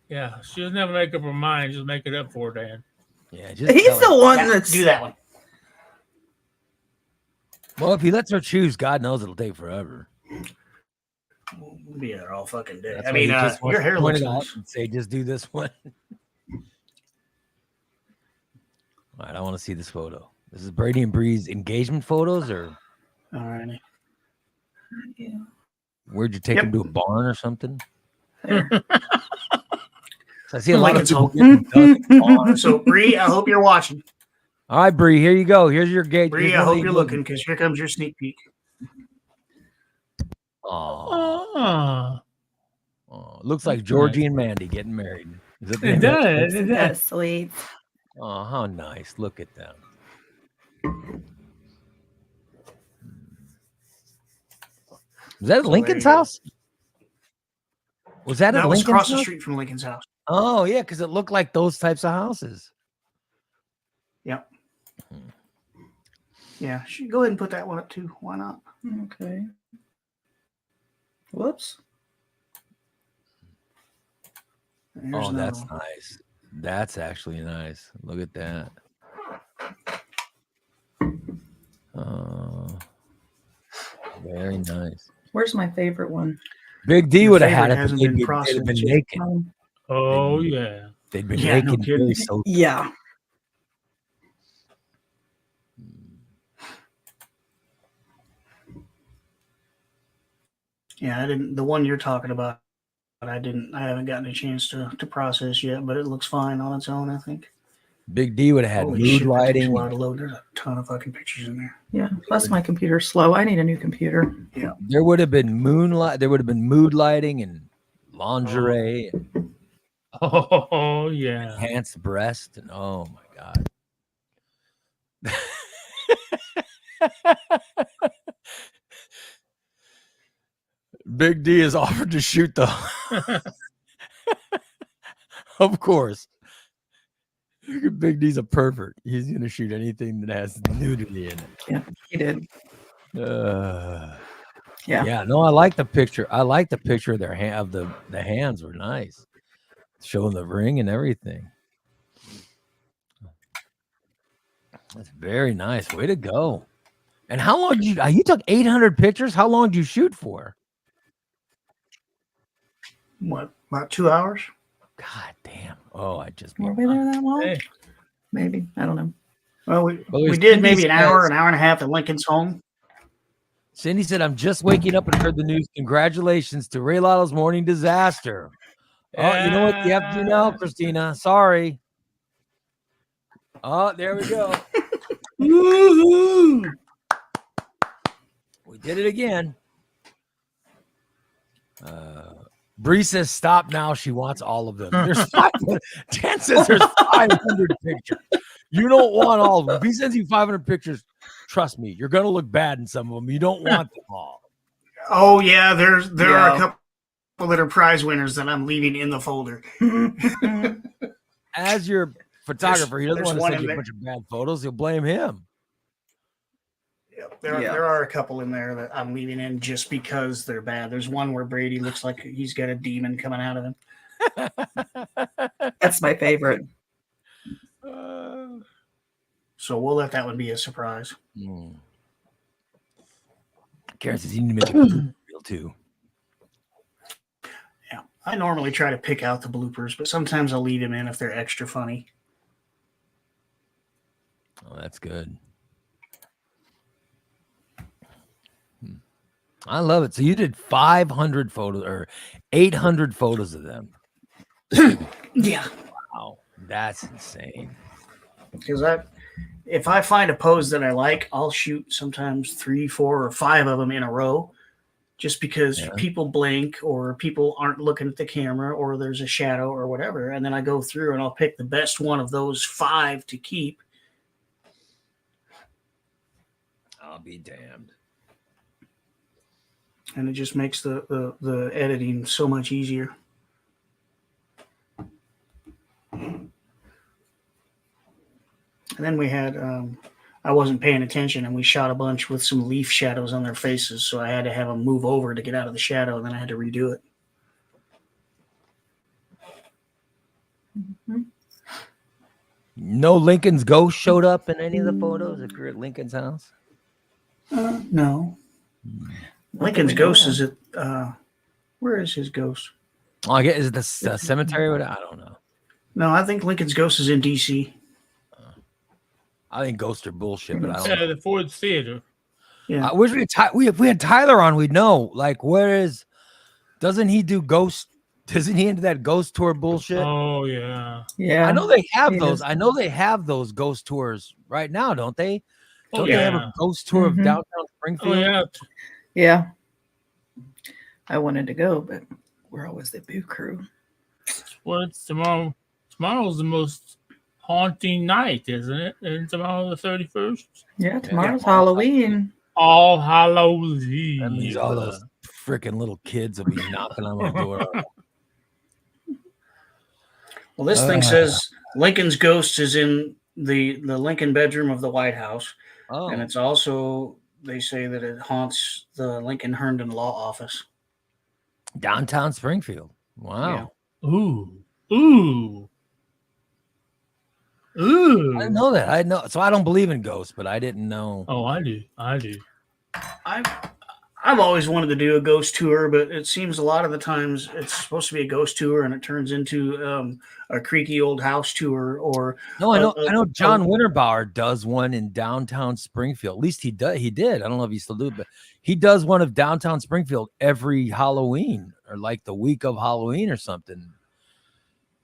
Yeah, she doesn't have to make up her mind. Just make it up for her, Dan. Yeah, just He's tell the her. one Yeah, that's. do that one. Well, if he lets her choose, God knows it'll take forever. We'll be there all fucking day. That's I why mean, he just wants your to hair point looks it out nice. and say, just do this one. All right, I want to see this photo. This is Brady and Bree's engagement photos, or All righty. Yeah. where'd you take Yep. them to a barn or something? There. So I see a lot of Lincoln's people home. getting dug in barns. So, Bree, I hope you're watching. All right, Bree, here you go. Here's your gate. Bree, I hope you're looking because here comes your sneak peek. Oh, Oh, looks like That's Georgie nice. and Mandy getting married. Is that the it name of that does. place? It That's does. sweet. Oh, how nice. Look at them. Was that at So Lincoln's there you go. house? Was that at That was Lincoln's across the house? street from Lincoln's house. Oh, yeah, because it looked like those types of houses. Yep. Yeah, go ahead and put that one up too. Why not? Okay. Whoops. There's Oh, another that's one. nice. That's actually nice. Look at that. Very nice. Where's my favorite one? Big D Your would have had favorite it, but hasn't they'd been been processed naked. yet. Oh yeah. They'd been Yeah, no naked kidding. very social. Yeah. Yeah, I didn't. The one you're talking about, I haven't gotten a chance to process yet, but it looks fine on its own. I think. Big D would have had Holy mood shit, that takes a lighting. while to load. There's a ton of fucking pictures in there. Yeah. Plus, my computer's slow. I need a new computer. There would have been moonlight. There would have been mood lighting and lingerie, and Oh yeah. enhanced breast, and oh my god. Big D is offered to shoot the. Of course. Big D's a pervert. He's gonna shoot anything that has nudity in it. Yeah, he did. Yeah. Yeah. No, I like the picture. I like the picture of their the hands were nice, showing the ring and everything. That's very nice. Way to go! And how long did you took 800 pictures? How long did you shoot for? What, about 2 hours? God damn! Oh, I just Were we there that long? Hey, Maybe. I don't know. Well, we there's did Cindy maybe an hour says- and a half at Lincoln's home. Cindy said, "I'm just waking up and heard the news. Congratulations to Ray Lotto's morning disaster." Oh, you know what you have to do now, Christina? Sorry. Oh, there we go. Woo-hoo! We did it again. Bree says, "Stop now." She wants all of them. There's 500. Dan says there's 500 pictures. You don't want all of them. If he sends you 500 pictures, trust me, you're gonna look bad in some of them. You don't want them all. Oh yeah, there are a couple that are prize winners that I'm leaving in the folder. As your photographer, he doesn't there's want to one send in you a there. bunch of bad photos. You'll blame him. There are a couple in there that I'm leaving in just because they're bad. There's one where Brady looks like he's got a demon coming out of him. That's my favorite. So we'll let that one be a surprise. Karen says you need to make it real too. Yeah, I normally try to pick out the bloopers, but sometimes I'll leave them in if they're extra funny. Oh, that's good. I love it. So you did 500 photos or 800 photos of them. Yeah, Wow, that's insane. because if I find a pose that I like, I'll shoot sometimes 3, 4, or 5 of them in a row, just because people blink or people aren't looking at the camera or there's a shadow or whatever, and then I go through and I'll pick the best one of those 5 to keep. I'll be damned. And it just makes the editing so much easier. And then we had, I wasn't paying attention, and we shot a bunch with some leaf shadows on their faces, so I had to have them move over to get out of the shadow, and then I had to redo it. Mm-hmm. No Lincoln's ghost showed up in any of the photos if you're at Lincoln's house? No. Lincoln's ghost is at, where is his ghost? Oh, I guess is it the cemetery? I don't know. No, I think Lincoln's ghost is in D.C. I think ghosts are bullshit, but I don't know. The Ford Theater. Yeah. I wish if we had Tyler on, we'd know. Like, doesn't he do ghost? Isn't he into that ghost tour bullshit? Oh yeah. Yeah. I know they have he those. is. I know they have those ghost tours right now, don't they? Oh, Don't they have a ghost tour of Mhm. downtown Springfield? Oh yeah. Yeah. I wanted to go, but we're always the boo crew. Well, it's tomorrow. Tomorrow's the most haunting night, isn't it? And tomorrow the 31st. Yeah, tomorrow's Halloween. All Hallows Eve. That means all those freaking little kids will be knocking on my door. Well, this thing says Lincoln's ghost is in the Lincoln bedroom of the White House. Oh, And it's also, they say that it haunts the Lincoln Herndon Law Office. downtown Springfield. Wow. Ooh. I didn't know that. I know. So I don't believe in ghosts, but I didn't know. Oh, I do. I've always wanted to do a ghost tour, but it seems a lot of the times it's supposed to be a ghost tour and it turns into a creaky old house tour or No, I know John Winterbauer does one in downtown Springfield. At least he did. I don't know if he still do, but he does one of downtown Springfield every Halloween or like the week of Halloween or something.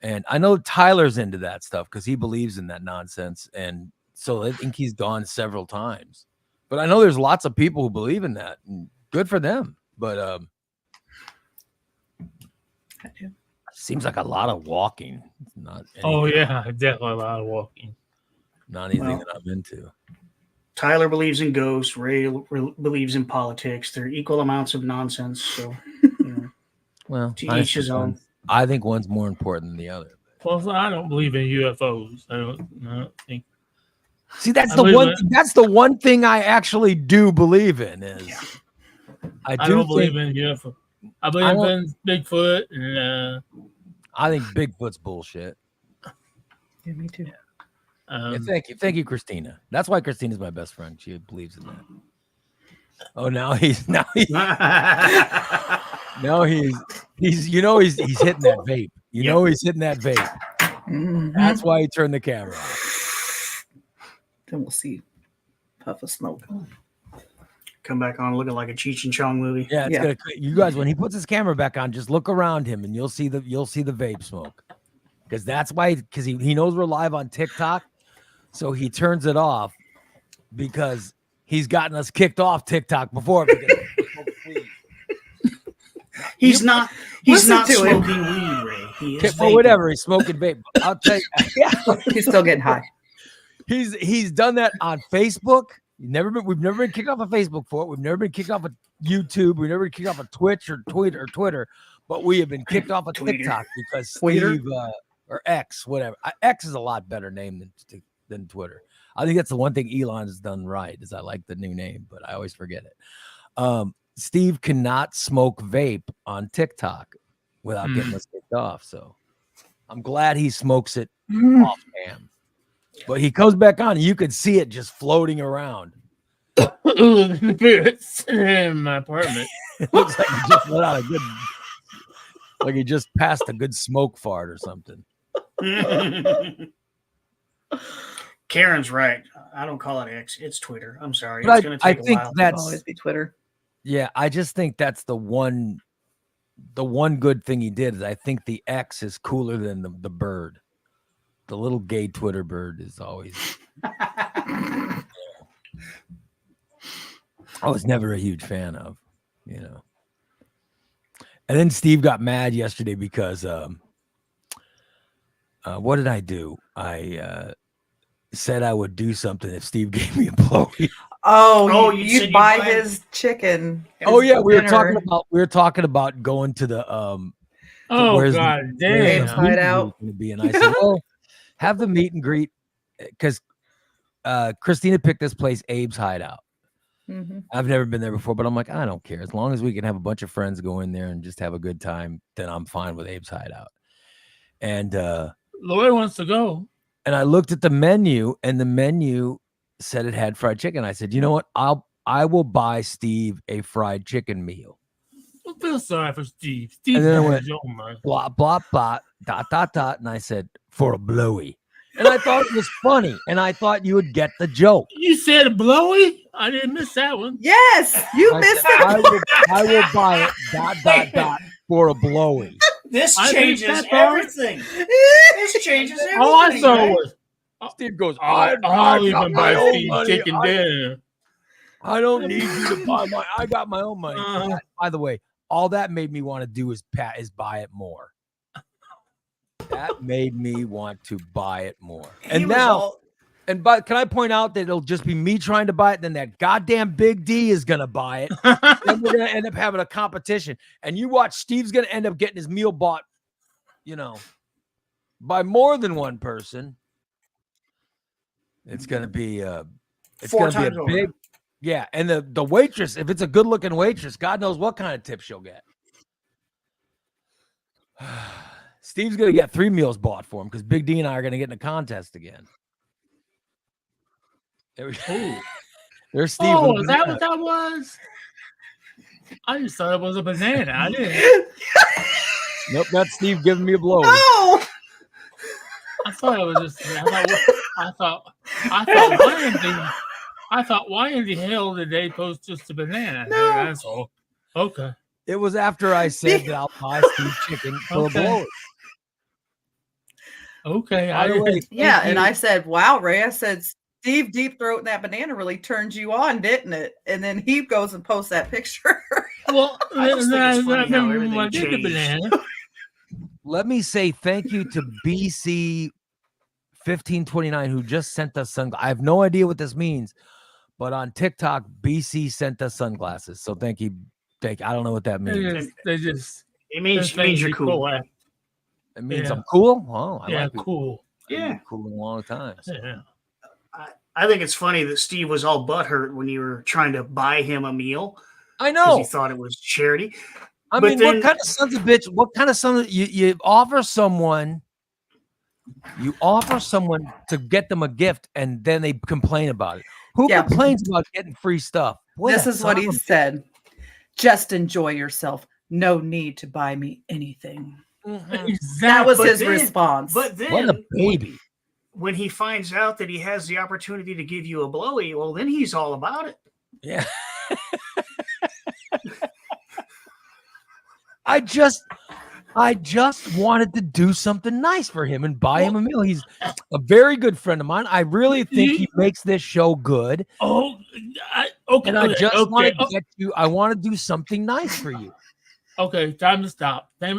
And I know Tyler's into that stuff because he believes in that nonsense. And so I think he's gone several times. But I know there's lots of people who believe in that. And good for them. But I do. seems like a lot of walking. Not Oh anything- yeah, definitely a lot of walking. Not anything Well, that I'm into. Tyler believes in ghosts. Ray believes in politics. They're equal amounts of nonsense. So, Well, to I each his own. think one's more important than the other. Well, I don't believe in UFOs. I don't think. See, that's I the believe one. in- That's the one thing I actually do believe in. Is I I do don't believe think, in UFO. I believe in Bigfoot and I think Bigfoot's bullshit. Yeah, me too. Yeah, thank you, Christina. That's why Christina's my best friend. She believes in that. Oh, now he's hitting that vape. You know he's hitting that vape. Mhm. That's why he turned the camera off. then we'll see puff of smoke. Come back on looking like a Cheech and Chong movie. Yeah, it's Yeah. gonna. You guys, when he puts his camera back on, just look around him and you'll see the vape smoke. Because that's why, because he knows we're live on TikTok, so he turns it off because he's gotten us kicked off TikTok before. Because He's not Listen to him. smoking weed, Ray. He is well, vaping. whatever, he's smoking vape. I'll tell you, yeah, He's still getting high. he's done that on Facebook. We've never been kicked off of Facebook for it. We've never been kicked off of YouTube. We've never been kicked off of Twitch or Twitter, but we have been kicked off of Twitter. TikTok because Twitter? Steve or X, whatever. X is a lot better name than Twitter. I think that's the one thing Elon has done right is I like the new name, but I always forget it. Steve cannot smoke vape on TikTok without getting us kicked off. So I'm glad he smokes it off cam. But he comes back on, and you could see it just floating around. Spirits in my apartment. It looks like he just let out like he just passed a good smoke fart or something. Karen's right. I don't call it X. It's Twitter. I'm sorry. But It's going to take a think while. It'll that's always be Twitter. yeah. I just think that's the one good thing he did is I think the X is cooler than the bird. The little gay Twitter bird is always. I was never a huge fan of, And then Steve got mad yesterday because what did I do? I said I would do something if Steve gave me a blowy. Oh, you said you'd you'd buy buy- his chicken. Oh his yeah, we dinner. were talking about going to the Oh, where's God the- where's the damn. meet and Hideout. greet gonna be? And I said, well, have the meet and greet because Christina picked this place, Abe's Hideout. Mhm. I've never been there before, but I'm like, I don't care. As long as we can have a bunch of friends go in there and just have a good time, then I'm fine with Abe's Hideout. And Lloyd wants to go. I looked at the menu, and the menu said it had fried chicken. I said, you know what? I will buy Steve a fried chicken meal. I feel sorry for Steve. Steve And then I has went, his own money. Blah blah blah dot, and I said for a blowy. And I thought it was funny, and I thought you would get the joke. You said blowy? I didn't miss that one. Yes, you I missed said, it. I will buy it dot for a blowy. This I changes think that's all right. everything. This changes everything. All I saw right? was Steve goes, I'll got even my buy own Steve money. chicken dinner. I don't need you to buy my. I got my own money. Uh-huh. By the way, all that made me want to do is buy it more. That made me want to buy it more. And He was now, all- but can I point out that it'll just be me trying to buy it, then that goddamn Big D is gonna buy it. Then we're gonna end up having a competition. And you watch, Steve's gonna end up getting his meal bought, by more than one person. It's gonna be it's Four gonna be times a over. big, yeah. And the waitress, if it's a good looking waitress, God knows what kind of tip she'll get. Steve's gonna get 3 meals bought for him because Big D and I are gonna get in a contest again. There's Steve. Oh, with is that banana. what that was? I just thought it was a banana. I didn't. Nope, that's Steve giving me a blow. Oh, I thought it was just. I thought why in the hell did they post just a banana? No. That's all. Okay. It was after I said that I'll buy Steve chicken for Okay. a blow. Okay. By the way, yeah. thank And you. I said, "Wow, Ray." I said, "Steve deep throating that banana really turned you on, didn't it?" And then he goes and posts that picture. I Well, just think it's funny how remember when I everything did the changed. banana. Let me say thank you to BC 1529 who just sent us sunglasses. I have no idea what this means, but on TikTok, BC sent us sunglasses. So thank you. I don't know what that means. They just It means you're cool. It means yeah. I'm cool. Oh, I Yeah, like people. cool. Yeah. Cool in a long time. So. Yeah. I think it's funny that Steve was all butthurt when you were trying to buy him a meal I because know. he thought it was charity. I but mean, then- what kind of sons of bitch? What kind of son? You offer someone to get them a gift, and then they complain about it. Who Yeah. complains about getting free stuff? Boy, This that is what son he of a- said. Just enjoy yourself. No need to buy me anything. Mhm. That was But his then- response. But What a then, baby! when he finds out that he has the opportunity to give you a blowy, well, then he's all about it. Yeah. I just wanted to do something nice for him and buy him a meal. He's a very good friend of mine. I really think he makes this show good. Oh, Okay. And I just want to get you. I want to do something nice for you. Okay, time to stop. Okay,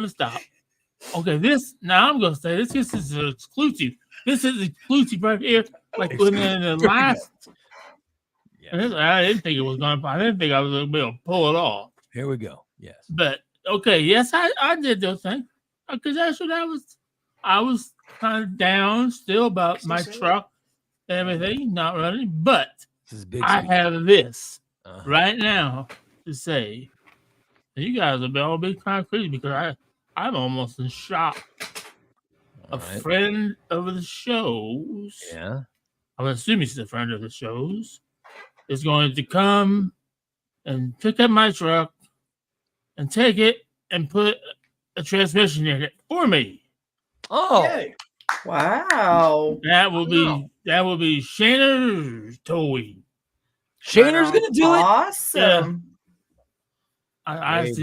now I'm gonna say this is exclusive. This is exclusive right here. Like when in the last. I didn't think it was gonna. I didn't think I was gonna be able to pull it off. Here we go. Yes. But okay, yes, I did those things because that's what I was kind of down still about my truck and everything not running. But I have this right now to say. You guys will all be kind of crazy because I'm almost in shock. A friend of the shows. Yeah. I'm assuming he's a friend of the shows. Is going to come and pick up my truck and take it and put a transmission in it for me. Oh. Yay. Wow. That will be Shayner's towing. Shayner's gonna do it. Awesome. I asked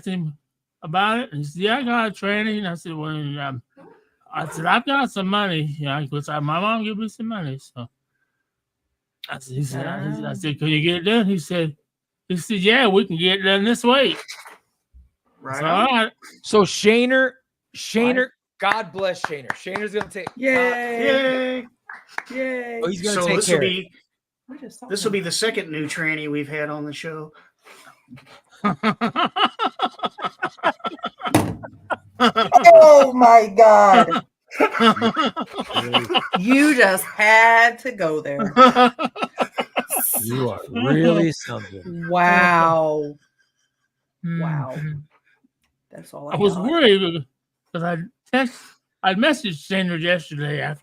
him about it, and he said, "Yeah, I got a training." And I said, "Well, I've got some money, because my mom gave me some money." So I said, "Can you get it done?" He said, "Yeah, we can get it done this week." Right. So, all right. So Shayner, God bless Shayner. Shayner's gonna take. Yay! Oh, he's gonna take care of it. This will be the second new tranny we've had on the show. Oh my God. You just had to go there. You are really something. Wow. Wow. That's all I was worried because I messaged Sandra yesterday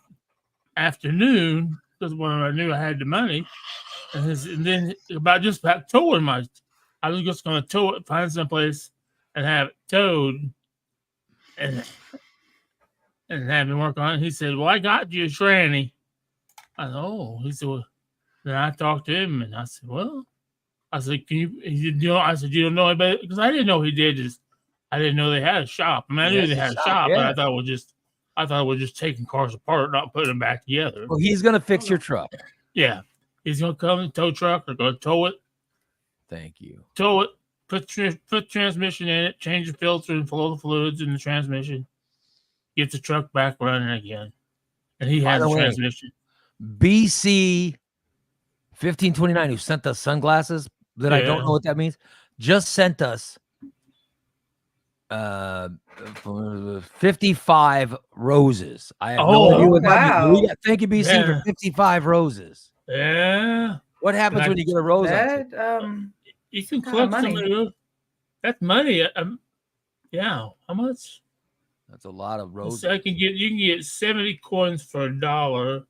afternoon because when I knew I had the money, and then about towing I was just going to tow it, find someplace, and have it towed, and have him work on it. He said, "Well, I got you a tranny." I said, "Oh." He said, "Well," then I talked to him, and I said, "Well," I said, "Can you?" He said, I said, "You don't know anybody?" Because I didn't know he did this. I didn't know they had a shop. I mean, I knew they had a shop, but I thought it was just taking cars apart, not putting them back together. Well, he's gonna fix your truck. Yeah, he's gonna come and tow truck. They're gonna tow it. Thank you. Tow it. Put transmission in it. Change the filter and flow the fluids in the transmission. Get the truck back running again. And he has a transmission. BC 1529, who sent us sunglasses that I don't know what that means, just sent us 55 roses. I have no idea what that means. Thank you, BC, for 55 roses. Yeah. What happens when you get a rose? You can collect some of those. That's money. Yeah. How much? That's a lot of roses. You can get 70 coins for $1.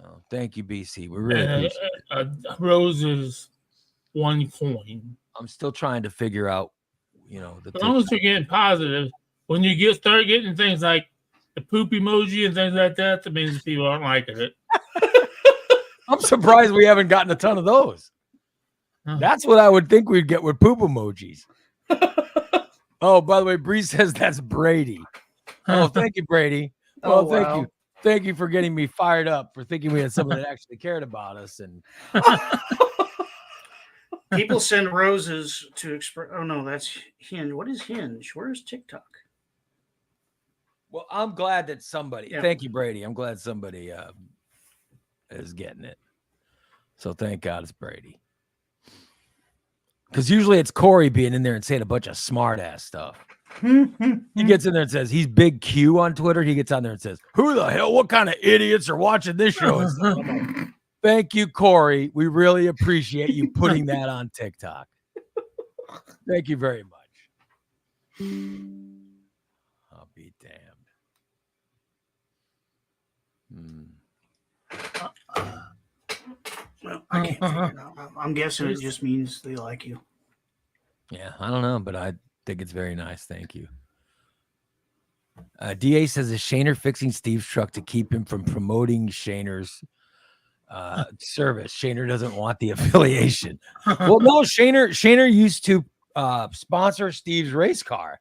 Oh, thank you, BC. We really appreciate it. A rose is 1 coin. I'm still trying to figure out, as long as you're getting positive, when you start getting things like the poop emoji and things like that, that means people aren't liking it. I'm surprised we haven't gotten a ton of those. That's what I would think we'd get with poop emojis. Oh, by the way, Bree says that's Brady. Oh, thank you, Brady. Well, thank you. Thank you for getting me fired up for thinking we had someone that actually cared about us. And people send roses to express. Oh no, that's Hinge. What is Hinge? Where's TikTok? Well, I'm glad that somebody. Yeah. Thank you, Brady. I'm glad somebody is getting it. So thank God it's Brady. Because usually it's Corey being in there and saying a bunch of smart ass stuff. He gets in there and says he's Big Q on Twitter. He gets on there and says, "Who the hell? What kind of idiots are watching this show?" Thank you, Corey. We really appreciate you putting that on TikTok. Thank you very much. I'll be damned. Well, I can't figure it out. I'm guessing it just means they like you. Yeah, I don't know, but I think it's very nice. Thank you. DA says is Shaner fixing Steve's truck to keep him from promoting Shaner's service. Shaner doesn't want the affiliation. Well, no, Shaner used to sponsor Steve's race car,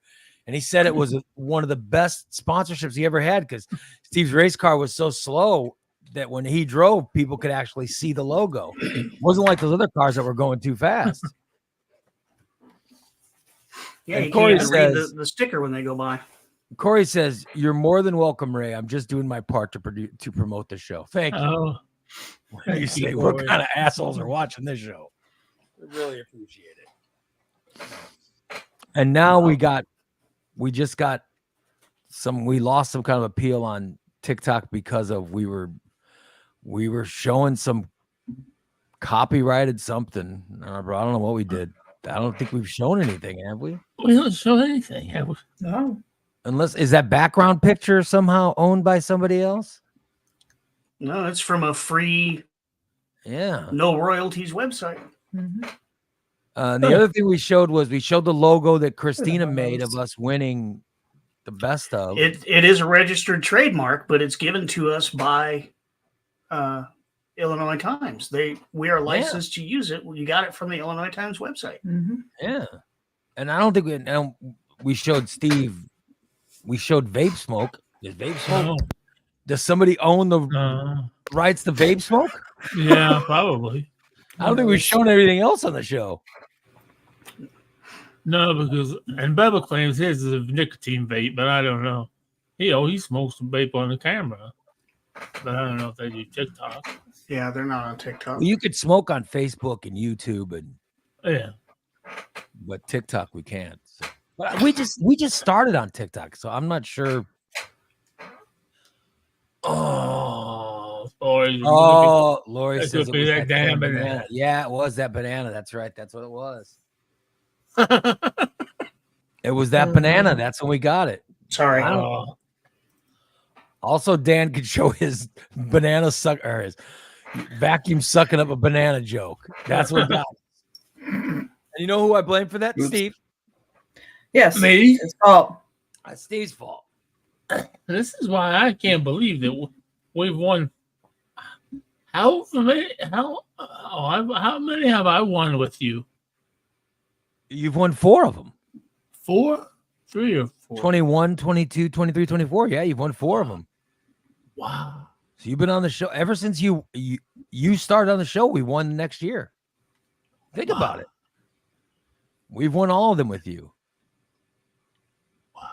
and he said it was one of the best sponsorships he ever had because Steve's race car was so slow that when he drove, people could actually see the logo. It wasn't like those other cars that were going too fast. Yeah, And you Corey can't even read says- the sticker when they go by. Corey says, "You're more than welcome, Ray. I'm just doing my part to promote the show." Thank you. Oh, When you say what kind of assholes are watching this show. We really appreciate it. And now we lost some kind of appeal on TikTok because of we were showing some copyrighted something. I don't know what we did. I don't think we've shown anything, have we? we don't show anything. Have we? No. Unless is that background picture somehow owned by somebody else? No, it's from a free, Yeah. no royalties website. Mhm. The other thing we showed the logo that Christina made of us winning the best of. It is a registered trademark, but it's given to us by Illinois Times. We are licensed to use it. You got it from the Illinois Times website. Mhm. Yeah. And I don't think we showed Steve. We showed vape smoke. Is vape smoke? Oh, Does somebody own the rights to vape smoke? yeah, probably. I don't think we've shown everything else on the show. No, because and Bubba claims his is a nicotine vape, but I don't know. He smokes some vape on the camera, but I don't know if they do TikTok. Yeah, they're not on TikTok. Well, you could smoke on Facebook and YouTube, Yeah, but TikTok we can't. So. But we just started on TikTok, so I'm not sure. Oh, boy. Oh, Lori That says could it be was that damn banana. Yeah, it was that banana. That's right. That's what it was. It was that banana. That's when we got it. Sorry. Oh, Also, Dan could show his banana suck or his vacuum sucking up a banana joke. That's what got it. And you know who I blame for that? Oops. Steve. Yes. Me? It's fault. That's Steve's fault. this is why I can't believe that we've won. How many have I won with you? You've won 4 of them. 4? 3 or 4? 21, 22, 23, 24. Yeah, you've won 4 of them. Wow. So you've been on the show ever since you started on the show. We won the next year. Think about it. We've won all of them with you. Wow.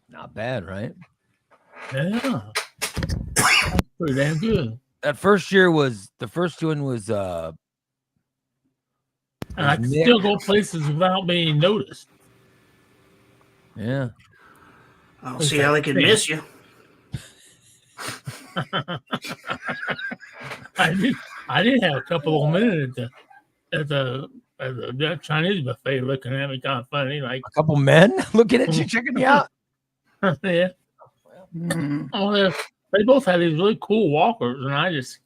Not bad, right? Yeah. That's pretty damn good. That first year was the first one was And I can Nick. still go places without being noticed. yeah. I don't see how they could miss you. I did have a couple of minutes at the Chinese buffet looking at me kind of funny, like A couple men looking at you, checking you out. yeah. Mhm. Oh, they both had these really cool walkers, and I just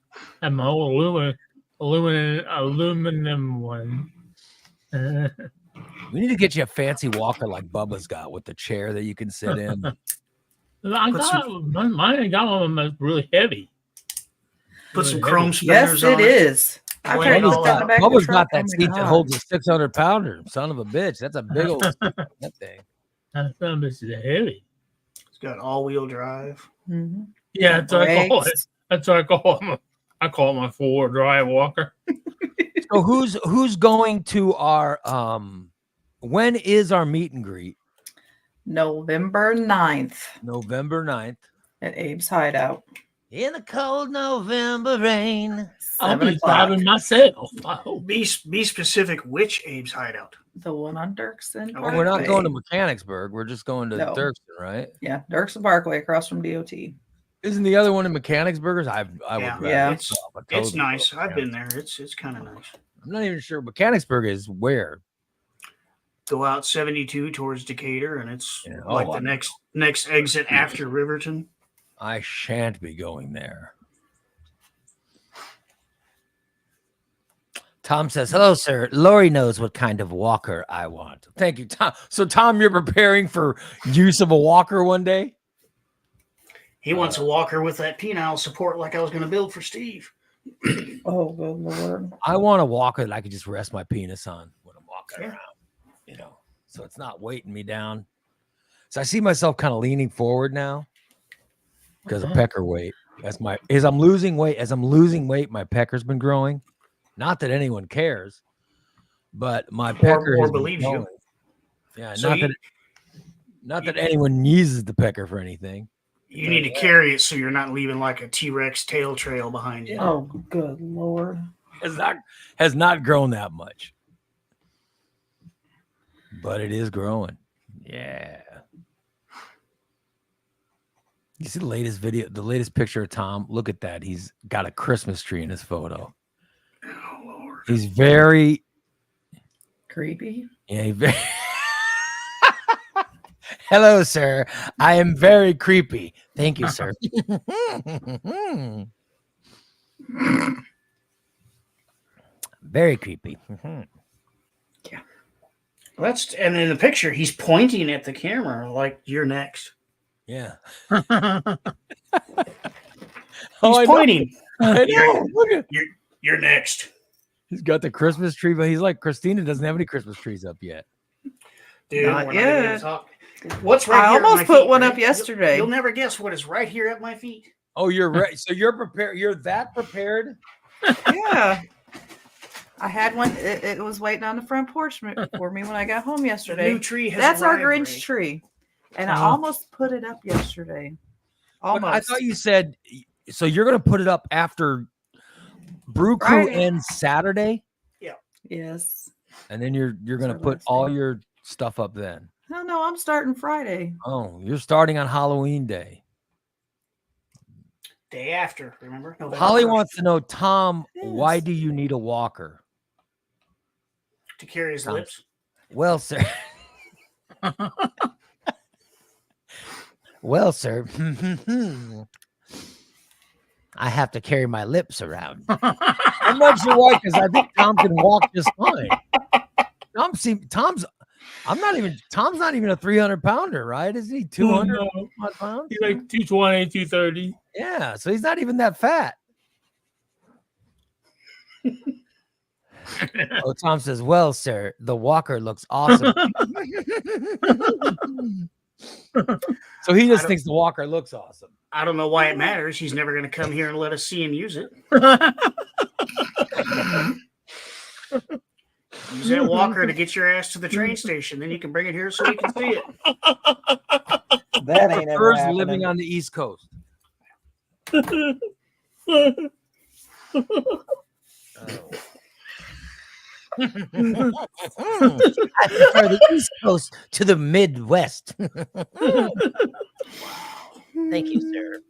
had my old aluminum one. We need to get you a fancy walker like Bubba's got with the chair that you can sit in. I got mine. Got one of them that's really heavy. Put some Really chrome heavy. spinners Yes, on it is. I've Well, heard Bubba's put that in the back of the Bubba's got truck. that Oh seat my that God. holds a 600-pounder. Son of a bitch. That's a big old that thing. That son of a bitch is heavy. It's got all-wheel drive. Mhm. Yeah, that's what I call it. Brakes. That's what I call it. I call it my 4-wheel drive walker. So who's going to our when is our meet and greet? November 9th November 9th. at Abe's Hideout. In the cold November rain. I'll 7 be o'clock. driving myself. I hope. Be specific which Abe's hideout. The one on Dirksen. Oh, Well, we're not Parkway. going to Mechanicsburg. We're just going to No. Dirksen, right? Yeah, Dirksen Parkway across from DOT. Isn't the other one in Mechanicsburg? I would Yeah. rather Yeah. It's totally nice. go I've to been there. It's kind of nice. I'm not even sure. Mechanicsburg is where? Go out 72 towards Decatur, and it's Yeah. like Oh, the I- next exit after Riverton. I shan't be going there. Tom says, "Hello, sir. Lori knows what kind of walker I want." Thank you, Tom. So, Tom, you're preparing for use of a walker one day? He wants a walker with that penile support like I was going to build for Steve. Oh, good Lord. I want a walker that I could just rest my penis on when I'm walking around, you know, so it's not weighting me down. So I see myself kind of leaning forward now because of pecker weight. As I'm losing weight, my pecker's been growing. Not that anyone cares, but my pecker or has been believes growing. you. Yeah, So not that anyone uses the pecker for anything. You need to carry it so you're not leaving like a T-Rex tail trail behind you. Oh, good Lord. Has not grown that much, but it is growing. Yeah. You see the latest video, the latest picture of Tom? Look at that. He's got a Christmas tree in his photo. Oh, Lord. He's very Creepy. Yeah. Hello, sir. I am very creepy. Thank you, sir. Very creepy. Yeah. And in the picture, he's pointing at the camera like you're next. Yeah. He's I pointing. I know. Look at You're next. He's got the Christmas tree, but he's like, Christina doesn't have any Christmas trees up yet. Dude, Not we're not even gonna yet. talk. What's right I here at almost my put feet, one right? up yesterday. You'll never guess what is right here at my feet. Oh, you're right. So you're prepared. You're that prepared? Yeah. I had one. It was waiting on the front porch for me when I got home The yesterday. new tree has That's our arrived, Grinch Ray. tree. And I Uh-huh. almost put it up yesterday. But Almost. I thought you said, so you're going to put it up after Brew Crew Friday. ends Saturday? Yes. And then you're going to That's our put last all day. your stuff up then. No, I'm starting Friday. Oh, you're starting on Halloween Day. Day after, remember? November Holly 1st. wants to know, Tom, why Yes. do you need a walker? To carry his Tom. lips. Well, sir. Well, sir. I have to carry my lips around. I'm not sure why, because I think Tom can walk just fine. Tom's not even a 300 pounder, right? Is he 200 pounds? He's like 220, 230. Yeah, so he's not even that fat. Oh, Tom says, well, sir, the walker looks awesome. So he just thinks the walker looks awesome. I don't know why it matters. He's never going to come here and let us see him use it. Use that walker to get your ass to the train station. Then you can bring it here so we can see it. That ain't ever Prefers happening. living on the East Coast. I prefer the East Coast to the Midwest. Thank you, sir.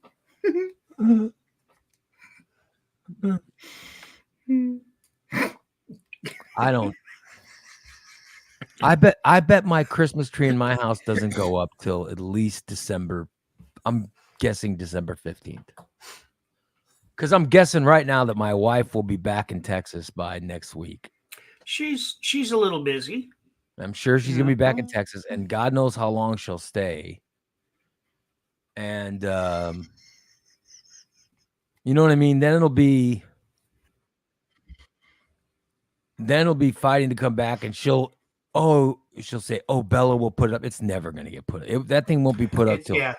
I don't. I bet my Christmas tree in my house doesn't go up till at least December. I'm guessing December 15th. Because I'm guessing right now that my wife will be back in Texas by next week. She's a little busy. I'm sure she's gonna be back in Texas, and God knows how long she'll stay. And you know what I mean? Then it'll be fighting to come back, and she'll say, "Oh, Bella will put it up." It's never gonna get put up. That thing won't be put up till. Yeah,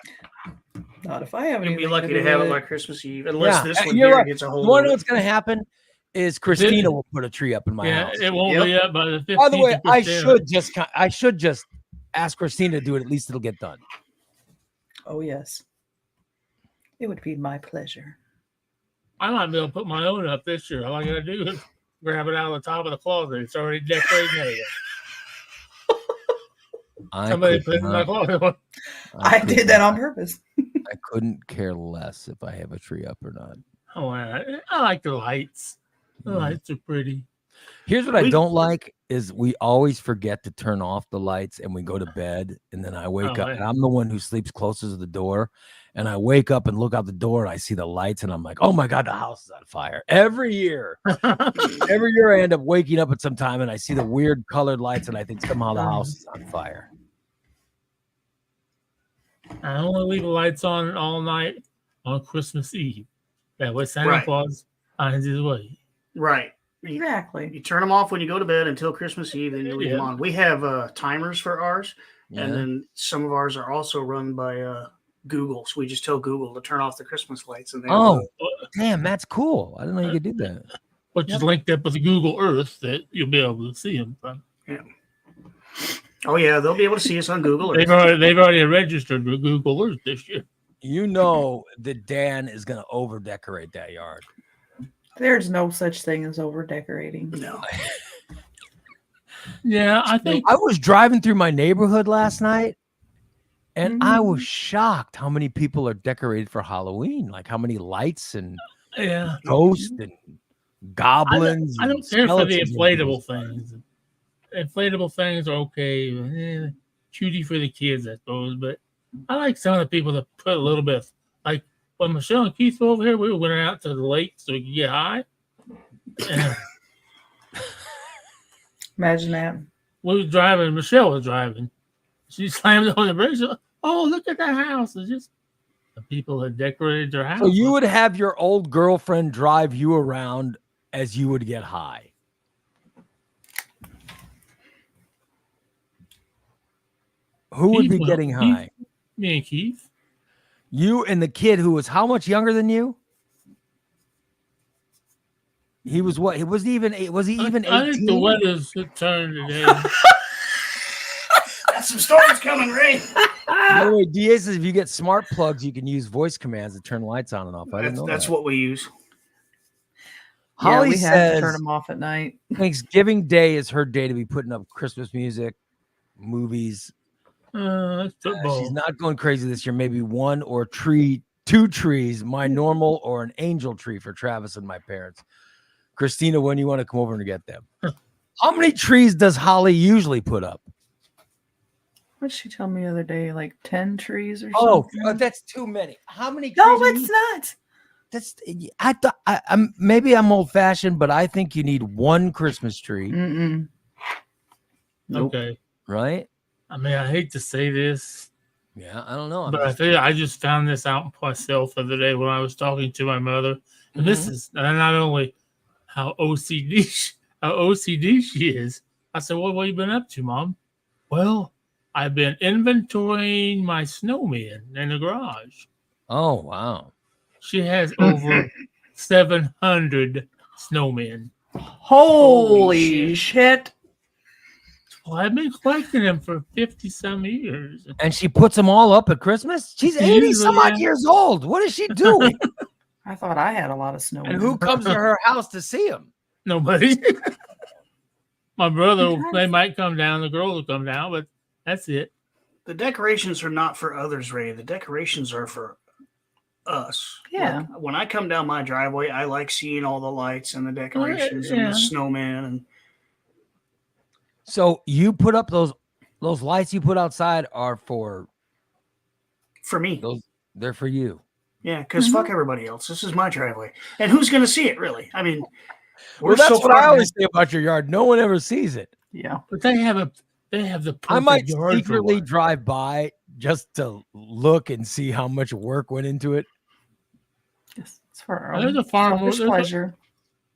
Not if I have you'll anything be lucky to to do have with it it. by Christmas Eve, unless this one You're here right. gets a You hold want to of know it. what's gonna happen? Is Christina will put a tree up in my house. It won't be up by the 15th. By the way, of I Christmas. should just ask Christina to do it. At least it'll get done. Oh, yes. It would be my pleasure. I might be able to put my own up this year. All I gotta do is grab it out of the top of the closet. It's already decorated. Somebody put it in my closet. I did that on purpose. I couldn't care less if I have a tree up or not. Oh, I like the lights. The lights are pretty. Here's what I don't like is we always forget to turn off the lights and we go to bed, and then I wake up and I'm the one who sleeps closest to the door, and I wake up and look out the door and I see the lights and I'm like, oh my God, the house is on fire. Every year I end up waking up at some time and I see the weird colored lights and I think somehow the house is on fire. I only leave the lights on all night on Christmas Eve. That way Santa Claus finds his way. Right. Exactly. You turn them off when you go to bed until Christmas Eve, then you leave them on. We have timers for ours, and then some of ours are also run by Google. So we just tell Google to turn off the Christmas lights. And damn, that's cool. I didn't know you could do that. But just linked up with the Google Earth that you'll be able to see them from. Yeah. Oh yeah, they'll be able to see us on Google Earth. They've already registered with Google Earth this year. You know that Dan is going to over decorate that yard. There's no such thing as over decorating. No. Yeah, I think I was driving through my neighborhood last night, and I was shocked how many people are decorated for Halloween. Like how many lights and ghosts and goblins. I don't care for the inflatable things. Inflatable things are okay. Cutie for the kids, I suppose. But I like some of the people that put a little bit, like when Michelle and Keith were over here, we went out to the lake so we could get high. Imagine that. We were driving, Michelle was driving. She slammed on the brakes. Oh, look at that house. It's just the people that decorated their house. So you would have your old girlfriend drive you around as you would get high. Who would be getting high? Me and Keith. You and the kid who was how much younger than you? He was what? Was he even 18? I think the weather's turned today. That's some storms coming, Ray. No, DA says if you get smart plugs, you can use voice commands to turn lights on and off. I didn't know that's what we use. Holly we says have to turn them off at night. Thanksgiving Day is her day to be putting up Christmas music, movies. Football. She's not going crazy this year. Maybe one or two trees, my normal or an angel tree for Travis and my parents. Christina, when you want to come over and get them? How many trees does Holly usually put up? What did she tell me the other day? Like 10 trees or something? Oh, that's too many. How many trees? No, it's not. I thought I'm maybe I'm old fashioned, but I think you need one Christmas tree. Mm-mm. Nope. Okay. Right? I mean, I hate to say this. Yeah, I don't know. But I tell you, I just found this out myself the other day when I was talking to my mother. And this is not only how OCD she is. I said, well, what have you been up to, Mom? Well, I've been inventorying my snowmen in the garage. Oh, wow. She has over 700 snowmen. Holy shit. Well, I've been collecting them for 50-some years. And she puts them all up at Christmas? She's 80 some odd years old. What is she doing? I thought I had a lot of snow. And who comes to her house to see them? Nobody. My brother, they might come down. The girl will come down, but that's it. The decorations are not for others, Ray. The decorations are for us. Yeah. Like, when I come down my driveway, I like seeing all the lights and the decorations and the snowman. And so you put up those lights you put outside are for me. They're for you. Yeah, because fuck everybody else. This is my driveway. And who's going to see it, really? I mean, that's what I always say about your yard. No one ever sees it. Yeah. But they have the perfect I might yard secretly drive by just to look and see how much work went into it. It's for our There's a farm. pleasure.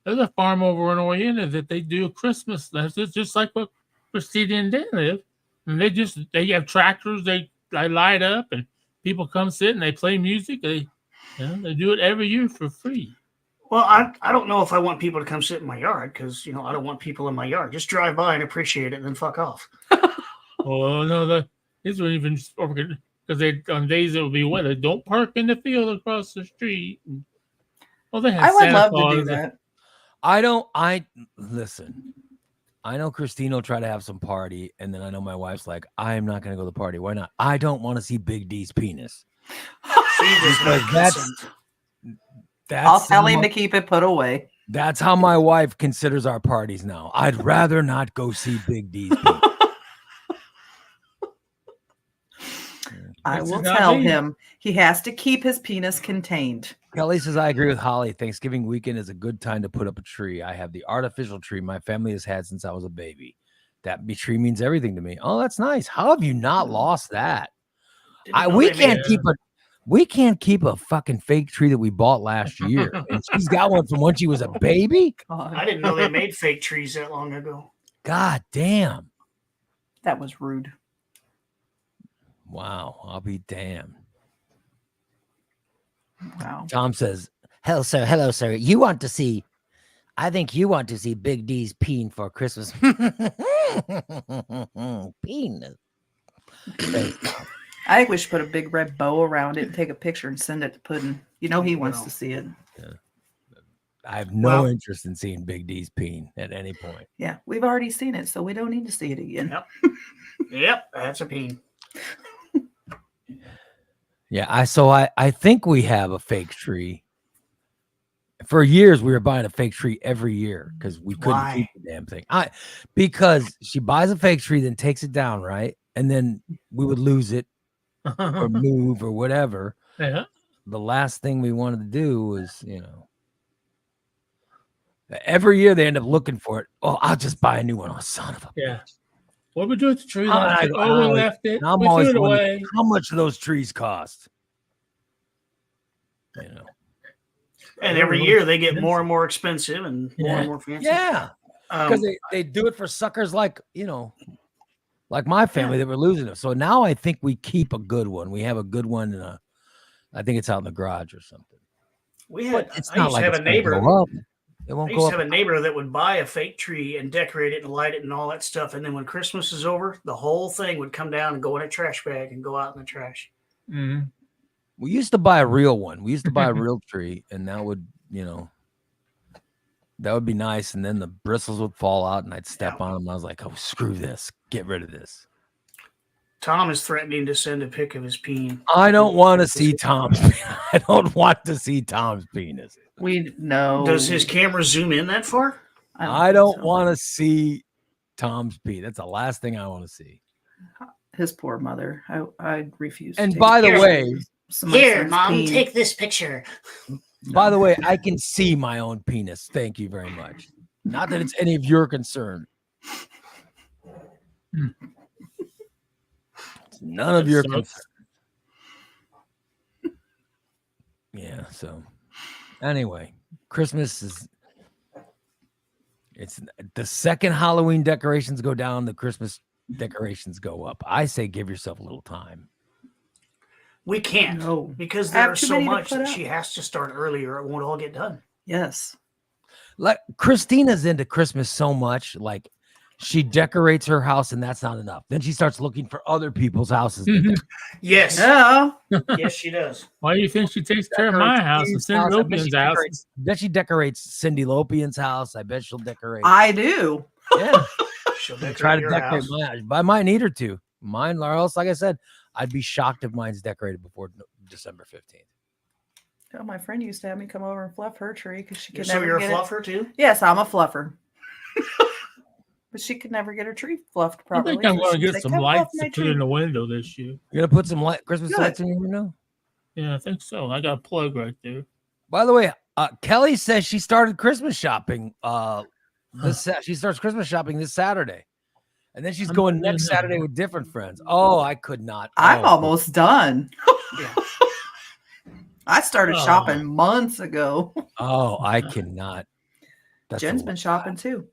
There's a farm over in Orienta that they do Christmas. That's just like what Christina and Dan live. And they have tractors. They light up and people come sit and they play music. They do it every year for free. Well, I don't know if I want people to come sit in my yard because, I don't want people in my yard. Just drive by and appreciate it and then fuck off. Oh, no, these are even because on days it will be weather. Don't park in the field across the street. Well, they have I would Santa love Claus to do that. Listen. I know Christine will try to have some party, and then I know my wife's like, I am not going to go to the party. Why not? I don't want to see Big D's penis. That's I'll tell him to keep it put away. That's how my wife considers our parties now. I'd rather not go see Big D's. I This will is not tell me. him he has to keep his penis contained. Kelly says, I agree with Holly. Thanksgiving weekend is a good time to put up a tree. I have the artificial tree my family has had since I was a baby. That tree means everything to me. Oh, that's nice. How have you not lost that? We can't keep a fucking fake tree that we bought last year. And she's got one from when she was a baby. I didn't know they made fake trees that long ago. God damn. That was rude. Wow. I'll be damned. Wow. Tom says, Hello, sir. I think you want to see Big D's peen for Christmas. Peen. I think we should put a big red bow around it and take a picture and send it to Puddin'. You know he wants to see it. I have no interest in seeing Big D's peen at any point. Yeah, we've already seen it, so we don't need to see it again. Yep. Yep, that's a peen. Yeah, I think we have a fake tree. For years, we were buying a fake tree every year because we couldn't keep the damn thing. Because she buys a fake tree, then takes it down, right? And then we would lose it or move or whatever. Yeah. The last thing we wanted to do was, every year they end up looking for it. Oh, I'll just buy a new one. Oh, son of a. Yeah. What we do with the tree? We left it. I'm We always threw it wondering away. how much do those trees cost? And every year they get more and more expensive and more and more fancy. Yeah. Because they do it for suckers like my family that were losing them. So now I think we keep a good one. We have a good one I think it's out in the garage or something. We had It's I not used like to have it's a gonna neighbor. go up. It I won't used go to up. have a neighbor that would buy a fake tree and decorate it and light it and all that stuff. And then when Christmas is over, the whole thing would come down and go in a trash bag and go out in the trash. Mm-hmm. We used to buy a real one. We used to buy a real tree, and that would, that would be nice. And then the bristles would fall out, and I'd step on them. And I was like, "Oh, screw this! Get rid of this." Tom is threatening to send a pic of his peen. I don't want to see Tom's. I don't want to see Tom's penis. We know. Does his camera zoom in that far? I don't want to see Tom's pee. That's the last thing I want to see. His poor mother. I refuse. And by the way, here, Mom, take this picture. By the way, I can see my own penis. Thank you very much. Not that it's any of your concern. It's none of your concern. Yeah, so anyway, Christmas it's the second Halloween decorations go down, the Christmas decorations go up. I say give yourself a little time. We can't because there's so much that she has to start earlier. It won't all get done. Yes. Like Christina's into Christmas so much, like she decorates her house and that's not enough. Then she starts looking for other people's houses. Yes. Yeah. Yes, she does. Why do you think she takes care of my house and Cindy Lopian's house? I bet she decorates Cindy Lopian's house. I bet she'll decorate. I do. Yeah. She'll decorate try to your decorate house. my house. But I might need her to. Mine, or else, like I said, I'd be shocked if mine's decorated before December 15th. Oh, my friend used to have me come over and fluff her tree because she could So never you're a get fluffer too? Yes, I'm a fluffer. But she could never get her tree fluffed I properly. think I'm so going to she'd get say, some "Come fluff lights my to put tree." in the window this year. You're gonna put some Christmas Good. lights in your window? Yeah, I think so. I got a plug right there. By the way, Kelly says she started Christmas shopping. She starts Christmas shopping this Saturday, and then she's I'm going not doing next that. Saturday with different friends. Oh, I could not. I'm Oh. almost done. Yeah. I started Oh. shopping months ago. Oh, I cannot. That's Jen's a been lot. shopping too.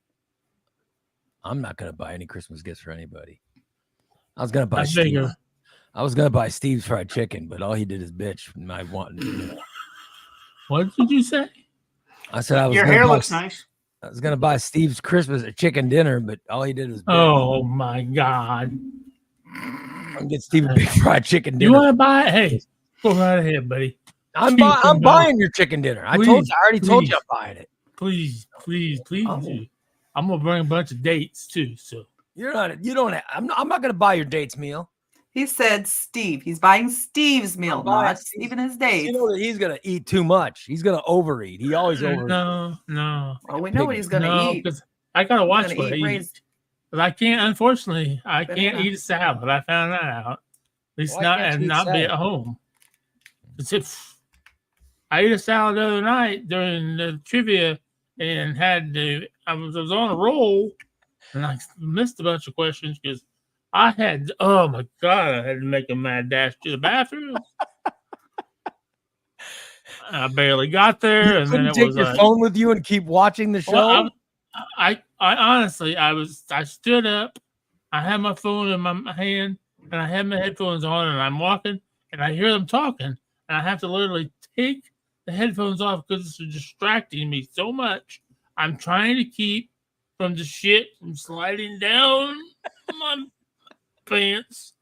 I'm not gonna buy any Christmas gifts for anybody. I was gonna buy I Steve. figure. I was gonna buy Steve's fried chicken, but all he did is bitch. And I want. What did you say? I said I was. Your gonna hair buy- looks nice. I was gonna buy Steve's Christmas chicken dinner, but all he did was. Bitch. Oh my God! I'm gonna get Steve a big fried chicken You dinner. want to buy it? Hey, go right ahead, buddy. I'm Chicken buying your chicken dinner. I already told you please. I'm buying it. Please, please, please. Oh. do. I'm gonna bring a bunch of dates too. So You're not. You don't. I'm not gonna buy your dates meal. He said Steve. He's buying Steve's meal, buying not Steve's- Stephen and his You dates. know that he's gonna eat too much. He's gonna overeat. He always overeats. No. Well, we know what pig. he's going to No, eat. because I gotta He's watch gonna what I eat eat. raised- But I can't. Unfortunately, I can't Banana. eat a salad. I found that out. At least Why not can't and you eat not be salad? at home. It's if I ate a salad the other night during the trivia and had to. I was on a roll and I missed a bunch of questions because I had. Oh my god! I had to make a mad dash to the bathroom. I barely got there, You and then couldn't it take was your like, phone with you and keep watching the show. well, I honestly, I stood up, I had my phone in my hand, and I had my headphones on, and I'm walking, and I hear them talking, and I have to literally take the headphones off because it's distracting me so much. I'm trying to keep from the shit from sliding down my pants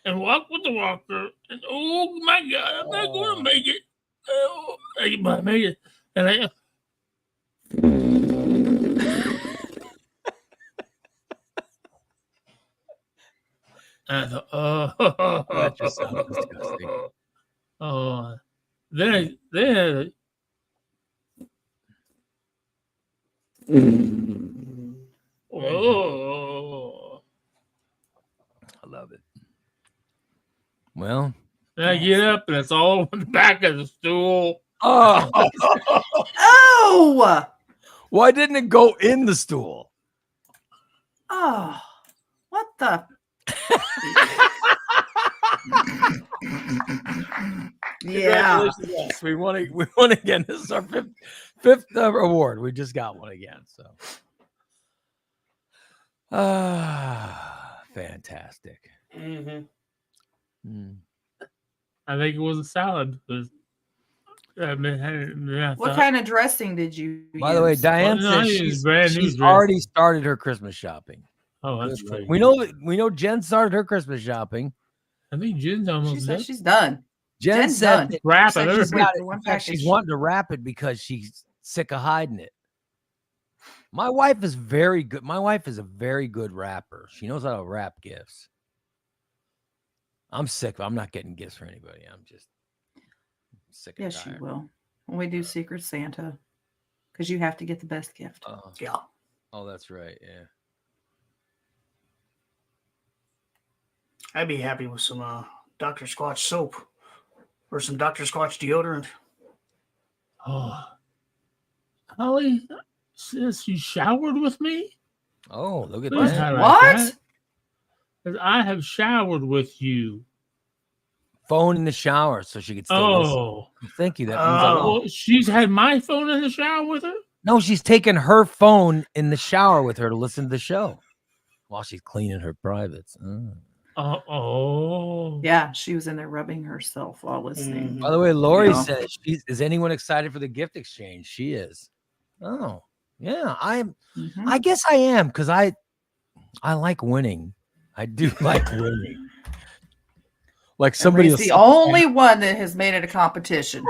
and walk with the walker, and oh my god, I'm not going to make it. Oh, I made it, and I. And I thought, oh, That just sounds disgusting. Oh, then oh, I love it. Well, then I get up and it's all on the back of the stool. oh, Oh! why didn't it go in the stool? Oh, what the? Yeah. Congratulations, yes, we won again. This is our fifth award. We just got one again. So, fantastic. Mm-hmm. Mm. I think it was a salad because What kind of dressing did you By the way, use? Diane Well, no, I says use brand new she's dress. already started her Christmas shopping. Oh, that's Good great. Lord. We know Jen started her Christmas shopping. I think Jen's She almost said done. she's done. Jen Jen's said done. that- Wrap said it. she's Everything. got it. One in fact, she's package. wanting to wrap it because she's sick of hiding it. My wife is very good. My wife is a very good wrapper. She knows how to wrap gifts. I'm sick. I'm not getting gifts for anybody. I'm just sick and Yes, you tired. will. When we do Secret Santa, because you have to get the best gift. Yeah. Oh, that's right. Yeah. I'd be happy with some Dr. Squatch soap or some Dr. Squatch deodorant. Oh, Holly says she showered with me. Oh, look at Please that. highlight What? that. 'Cause I have showered with you. Phone in the shower so she could still listen. Oh, Thank you. That means a lot. Oh. well, she's had my phone in the shower with her. No, she's taking her phone in the shower with her to listen to the show while she's cleaning her privates. Oh, Yeah, she was in there rubbing herself while listening. Mhm. By the way, Lori Yeah. says, is anyone excited for the gift exchange? She is. Oh, yeah. Mhm. I guess I am because I like winning. I do like winning. Like somebody Somebody's will the say- only one that has made it a competition.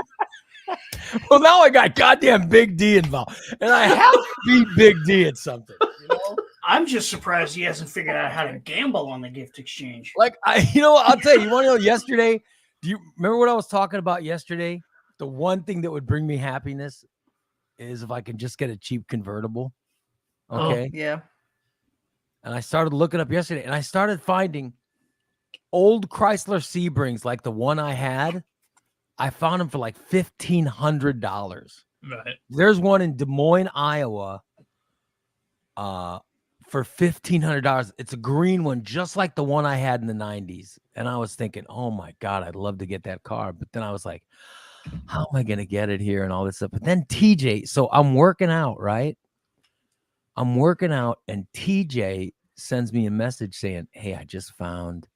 Well, now I got goddamn Big D involved, and I have to beat Big D at something. You know, I'm just surprised he hasn't figured out how to gamble on the gift exchange. like I'll tell you. You want to know? Yesterday, do you remember what I was talking about yesterday? The one thing that would bring me happiness is if I can just get a cheap convertible. Oh. Okay, Yeah. and I started looking up yesterday, and I started finding old Chrysler Sebrings like the one I had. I found them for like $1,500. right. There's one in Des Moines, Iowa, for $1,500. It's a green one, just like the one I had in the 90s. And I was thinking, oh my God, I'd love to get that car. But then I was like, how am I going to get it here and all this stuff? But then TJ, so I'm working out, right? I'm working out, and TJ sends me a message saying, hey, I just found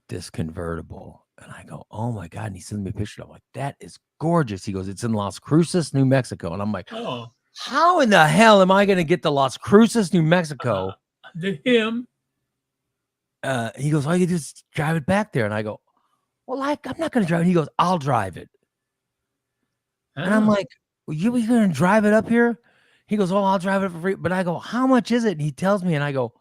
this convertible. And I go, oh my God. And he sends me a picture. I'm like, that is gorgeous. He goes, it's in Las Cruces, New Mexico. And I'm like, Oh, how in the hell am I going to get to Las Cruces, New Mexico? to him. He goes, all you do is drive it back there. And I go, well, I'm not going to drive it. He goes, I'll drive it. And I'm like, well, you going to drive it up here? He goes, oh, I'll drive it for free. But I go, how much is it? And he tells me, and I go,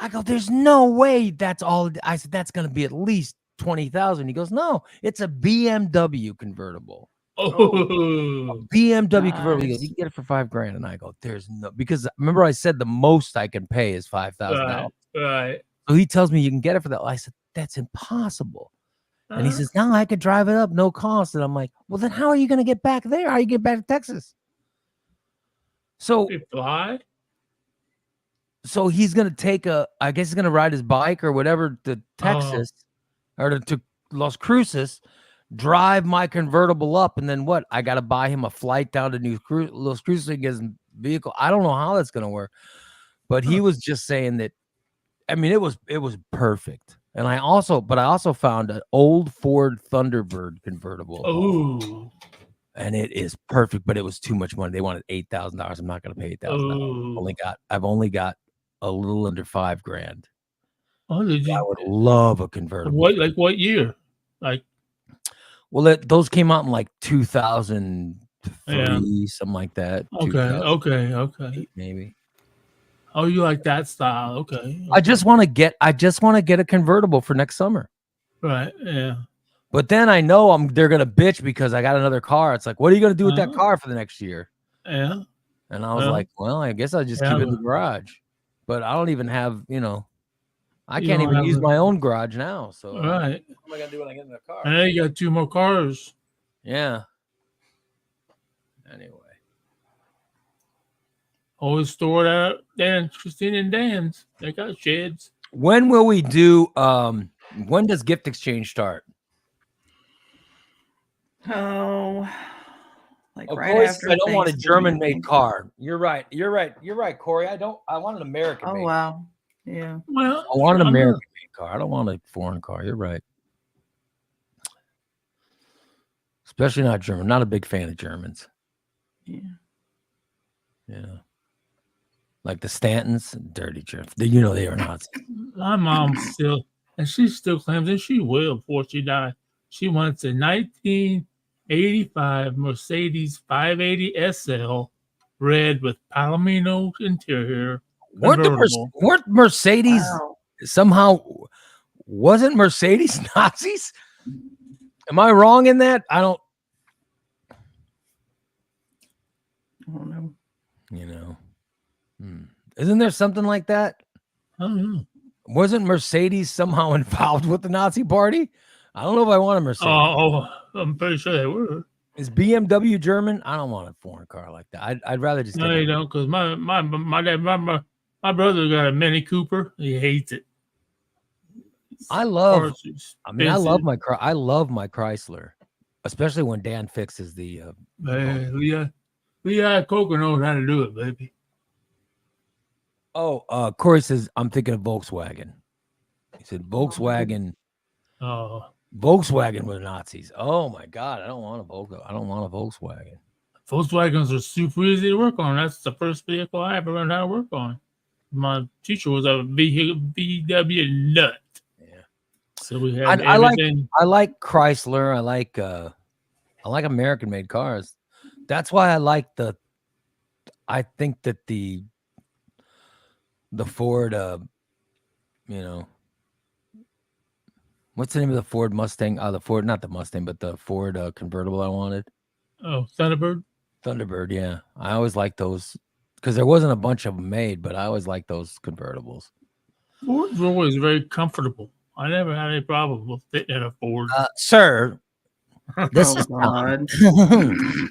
I go, there's no way that's all. I said, that's going to be at least 20,000. He goes, no, it's a BMW convertible. Oh, BMW convertible. He goes, Nice. you can get it for $5,000. And I go, there's no, because remember I said the most I can pay is $5,000. right. So he tells me you can get it for that. I said, that's impossible. And he says, no, I could drive it up, no cost. And I'm like, well, then how are you going to get back there? How are you get back to Texas? So fly. So he's going to take I guess he's going to ride his bike or whatever to Texas or to Las Cruces, drive my convertible up. And then what? I got to buy him a flight down to Las Cruces to get his vehicle. I don't know how that's going to work, but he was just saying that. I mean, it was perfect. And I also found an old Ford Thunderbird convertible. Oh, And it is perfect, but it was too much money. They wanted $8,000. I'm not going to pay $8,000. I've only got a little under $5,000. Oh, did you? I would love a convertible. What year? Like, well, those came out in like 2003, Yeah. something like that. Okay. Maybe. Oh, you like that style? Okay. I just want to get a convertible for next summer. Right. Yeah. But then I know they're gonna bitch because I got another car. It's like, what are you gonna do with that car for the next year? Yeah. And I was like, well, I guess I'll just keep it in the garage. But I don't even have, I can't even use my own garage now. So right. what am I gonna do when I get in the car? And then you got 2 more cars. Yeah. Anyway. Always store it out there in Christine and Dan's. They got sheds. When will we do when does gift exchange start? Oh, like Of right course, after I don't want a Thanksgiving, German I made think. car. You're right, Corey. I want an American Oh made. wow, yeah. Well, I want an American made car. I don't want a foreign car. You're right. Especially not German. Not a big fan of Germans. Yeah. Yeah. Like the Stantons, dirty Germans. They are Nazis. My mom still, and she still claims, and she will before she died. She wants a 1985 Mercedes 580 SL, red with Palomino interior. Weren't Mercedes somehow? Wasn't Mercedes Nazis? Am I wrong in that? I don't know. Isn't there something like that? I don't know. Wasn't Mercedes somehow involved with the Nazi party? I don't know if I want a Mercedes. Oh, I'm pretty sure they were. Is BMW German? I don't want a foreign car like that. I'd rather just. No, you don't, because my dad, my brother got a Mini Cooper. He hates it. I love my car. I love my Chrysler, especially when Dan fixes the. Leah Coker knows how to do it, baby. Oh, Corey says I'm thinking of Volkswagen. He said Volkswagen. Oh, Volkswagen were Nazis. Oh my God, I don't want a Volkswagen. Volkswagens are super easy to work on. That's the first vehicle I ever learned how to work on. My teacher was a VW nut. Yeah. So we had everything. I like Chrysler. I like American made cars. That's why I think that the Ford, what's the name of the Ford Mustang? The Ford, not the Mustang, but the Ford convertible I wanted. Oh, Thunderbird? Thunderbird, yeah. I always liked those because there wasn't a bunch of them made, but I always liked those convertibles. Fords were always very comfortable. I never had any problem with fitting in a Ford. Sir, this is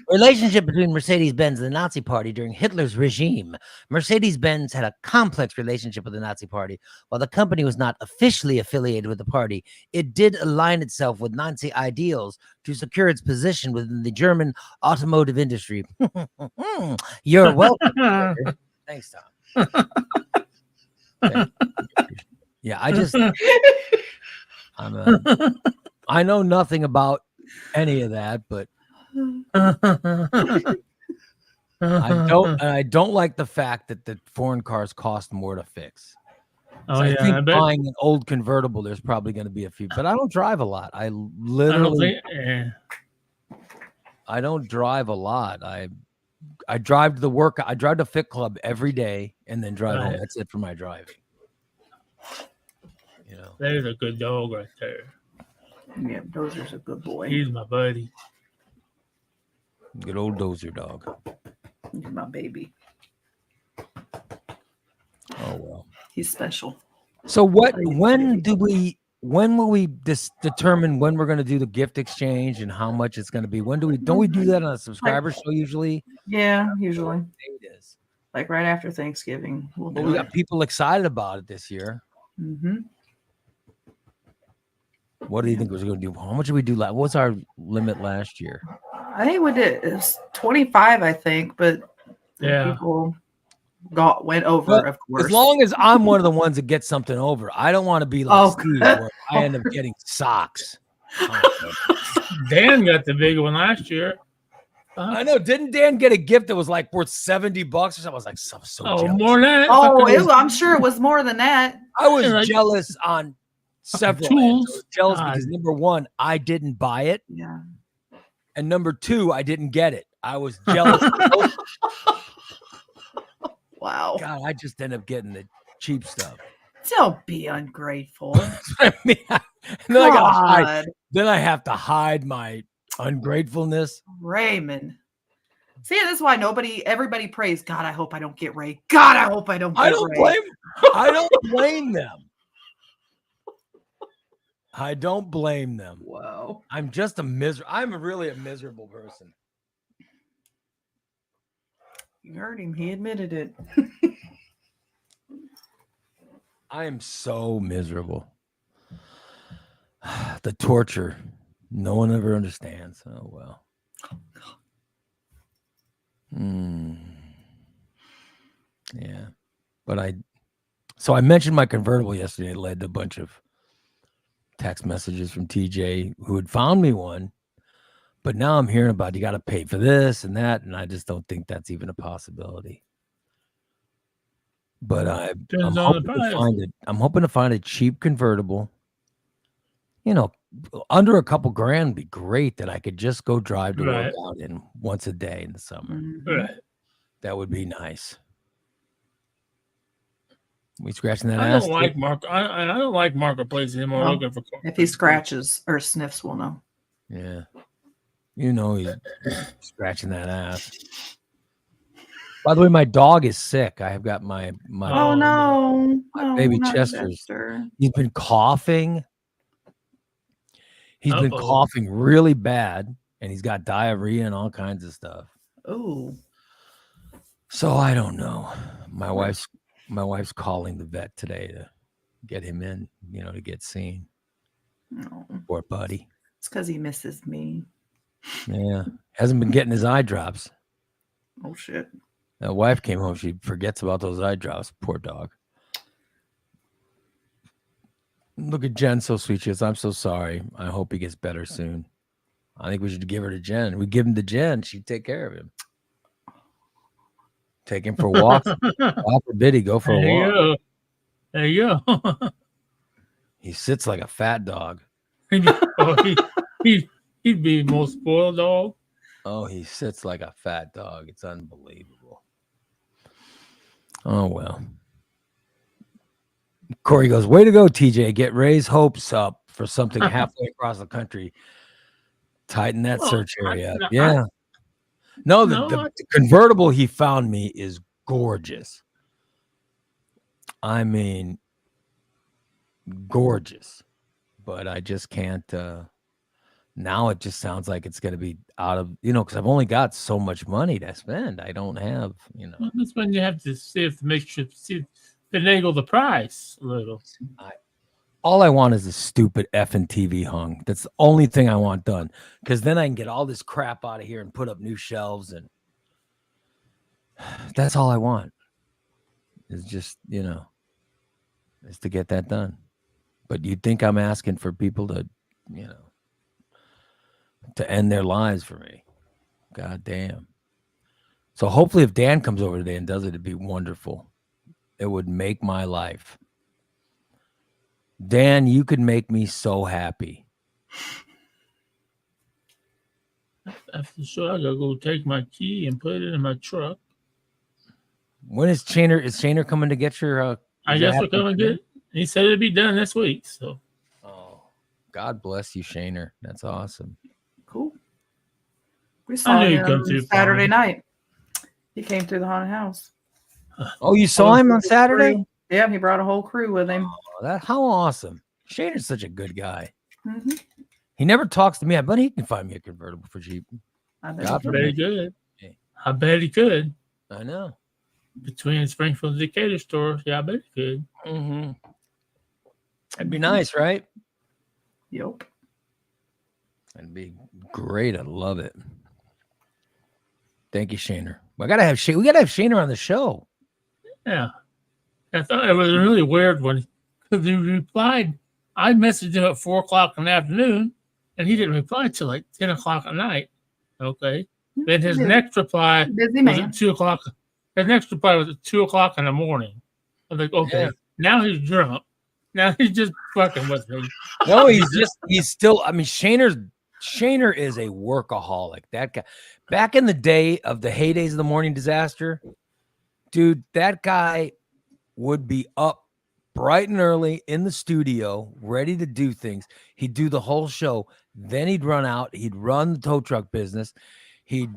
relationship between Mercedes-Benz and the Nazi Party during Hitler's regime. Mercedes-Benz had a complex relationship with the Nazi Party. While the company was not officially affiliated with the party, it did align itself with Nazi ideals to secure its position within the German automotive industry. You're welcome. Thanks, Tom. Yeah, I know nothing about any of that, but I don't like the fact that the foreign cars cost more to fix. Oh, I think buying an old convertible, there's probably going to be a few, but I don't drive a lot. I don't drive a lot. I drive to the work. I drive to Fit Club every day and then drive home. That's it for my driving. You know, There's a good dog right there. Yeah, Dozer's a good boy. He's my buddy. good old Dozer dog. He's my baby. Oh well. He's special. So what? Oh, yeah, When baby. do we? When will we determine when we're going to do the gift exchange and how much it's going to be? When do we? Don't we do that on a subscriber show usually? Yeah, usually. It is. Like right after Thanksgiving. We'll But do we it. got people excited about it this year. Mm-hmm. What do you think we're going to do? How much did we do? What's our limit last year? I think we did. It was 25, I think, but Yeah. people went over, But of course. As long as I'm one of the ones that gets something over, I don't want to be like Oh. Steve, where I end up getting socks. Dan got the big one last year. I know. Didn't Dan get a gift that was like worth $70 or something? I was like, so Oh, jealous. more than that. Oh, Fucking- I'm sure it was more than that. I was like- jealous on several Tools. ends. I was jealous God. because number one, I didn't buy it, Yeah. and number two, I didn't get it. I was jealous. Wow. God, I just ended up getting the cheap stuff. Don't be ungrateful. I mean, and then I gotta hide. God, Then I have to hide my ungratefulness. Raymond. See, this is why everybody prays, God, I hope I don't get Ray. God, I hope I don't get I don't Ray. blame. I don't blame them. I don't blame them. Wow. I'm really a miserable person. You heard him. He admitted it. I am so miserable. The torture. No one ever understands. Oh well. Yeah. But I mentioned my convertible yesterday. It led to a bunch of text messages from TJ who had found me one. But now I'm hearing about you got to pay for this and that. And I just don't think that's even a possibility. But I'm Depends on hoping the to price. find it. I'm hoping to find a cheap convertible. You know, under a couple grand would be great that I could just go drive to work Right. out in once a day in the summer. Mhm. Right. That would be nice. We scratching that I ass. don't like I don't like marketplace anymore. No. Looking for If he scratches or sniffs, we'll know. Yeah. You know he's scratching that ass. By the way, my dog is sick. I have got my Oh, no. No, baby not Chester's. Chester. He's been coughing. He's been Uh-oh. coughing really bad, and he's got diarrhea and all kinds of stuff. Oh, So I don't know. My wife's calling the vet today to get him in, to get seen. no. Poor buddy. It's because he misses me. Yeah. Hasn't been getting his eye drops. Oh, shit. The wife came home. She forgets about those eye drops. Poor dog. Look at Jen. So sweet. She goes, I'm so sorry. I hope he gets better soon. I think we should give her to Jen. We give him to Jen. She'd take care of him. Take him for walks. God forbid he go for a walk. There you go. He sits like a fat dog. He'd be the most spoiled dog. Oh, he sits like a fat dog. It's unbelievable. Oh, well. Corey goes, way to go, TJ. Get Ray's hopes up for something halfway across the country. Tighten that search area up. Yeah. No, the convertible he found me is gorgeous. I mean, gorgeous. But I just can't. Now it just sounds like it's going to be out of, because I've only got so much money to spend. I don't have, Well, that's when you have to see if finagle the price a little. All I want is a stupid effing TV hung. That's the only thing I want done. Because then I can get all this crap out of here and put up new shelves. And that's all I want. Is just, is to get that done. But you'd think I'm asking for people to, to end their lives for me. God damn. So hopefully if Dan comes over today and does it, it'd be wonderful. It would make my life. Dan, you could make me so happy. After the show, I gotta go take my key and put it in my truck. When is Shaner coming to get your I guess we're coming to get. He said it'd be done this week. So Oh, God bless you, Shaner. That's awesome. Cool. We saw knew he'd come him through Saturday fine. night. He came through the haunted house. Oh, you saw him on Saturday? Crew. Yeah, he brought a whole crew with him. Oh, how awesome. Shaner's such a good guy. Mm-hmm. He never talks to me, but he can find me a convertible for cheap. I I bet bet he he could. I bet he could. I know. Between Springfield and Decatur stores, yeah, I bet he could. Mm-hmm. That'd be nice, right? Yep. That'd be great. I love it. Thank you, Shaner. We gotta have Shaner on the show. Yeah. I thought it was a really weird one because he replied. I messaged him at 4 o'clock in the afternoon and he didn't reply till like 10 o'clock at night. Okay. Then his Busy- next reply busy was man. at 2 o'clock. His next reply was at 2 o'clock in the morning. I was like, okay, Yeah. now he's drunk. Now he's just fucking with me. No, he's still. I mean, Shaner is a workaholic. That guy, back in the day of the heydays of the morning disaster, dude, that guy would be up bright and early in the studio, ready to do things. He'd do the whole show. Then he'd run out. He'd run the tow truck business. He'd,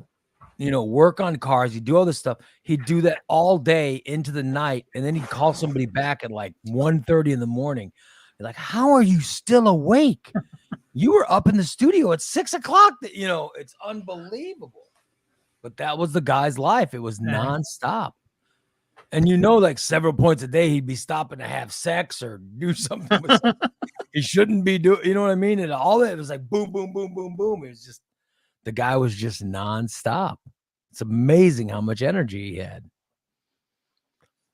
work on cars. He'd do all this stuff. He'd do that all day into the night. And then he'd call somebody back at like 1:30 in the morning. They're like, how are you still awake? You were up in the studio at 6 o'clock. It's unbelievable. But that was the guy's life. It was nonstop. And like several points a day, he'd be stopping to have sex or do something he shouldn't be doing. You know what I mean? And all that, it was like boom, boom, boom, boom, boom. It was just, the guy was just nonstop. It's amazing how much energy he had.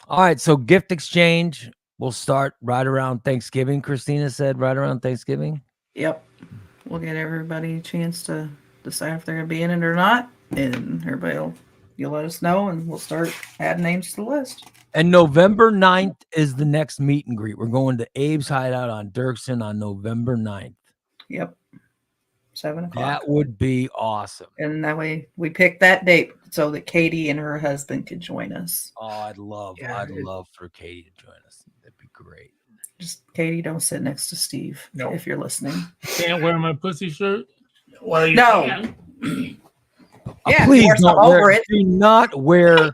All right. So gift exchange will start right around Thanksgiving. Christina said right around Thanksgiving. Yep. We'll get everybody a chance to decide if they're going to be in it or not. And you'll let us know and we'll start adding names to the list. And November 9th is the next meet and greet. We're going to Abe's Hideout on Dirksen on November 9th. Yep. 7 o'clock. That would be awesome. And that way we picked that date so that Katie and her husband could join us. Oh, I'd love for Katie to join us. That'd be great. Just Katie, don't sit next to Steve if you're listening. Can't wear my pussy shirt. Well, you No. can. Yeah, please wear don't some over it. Do not wear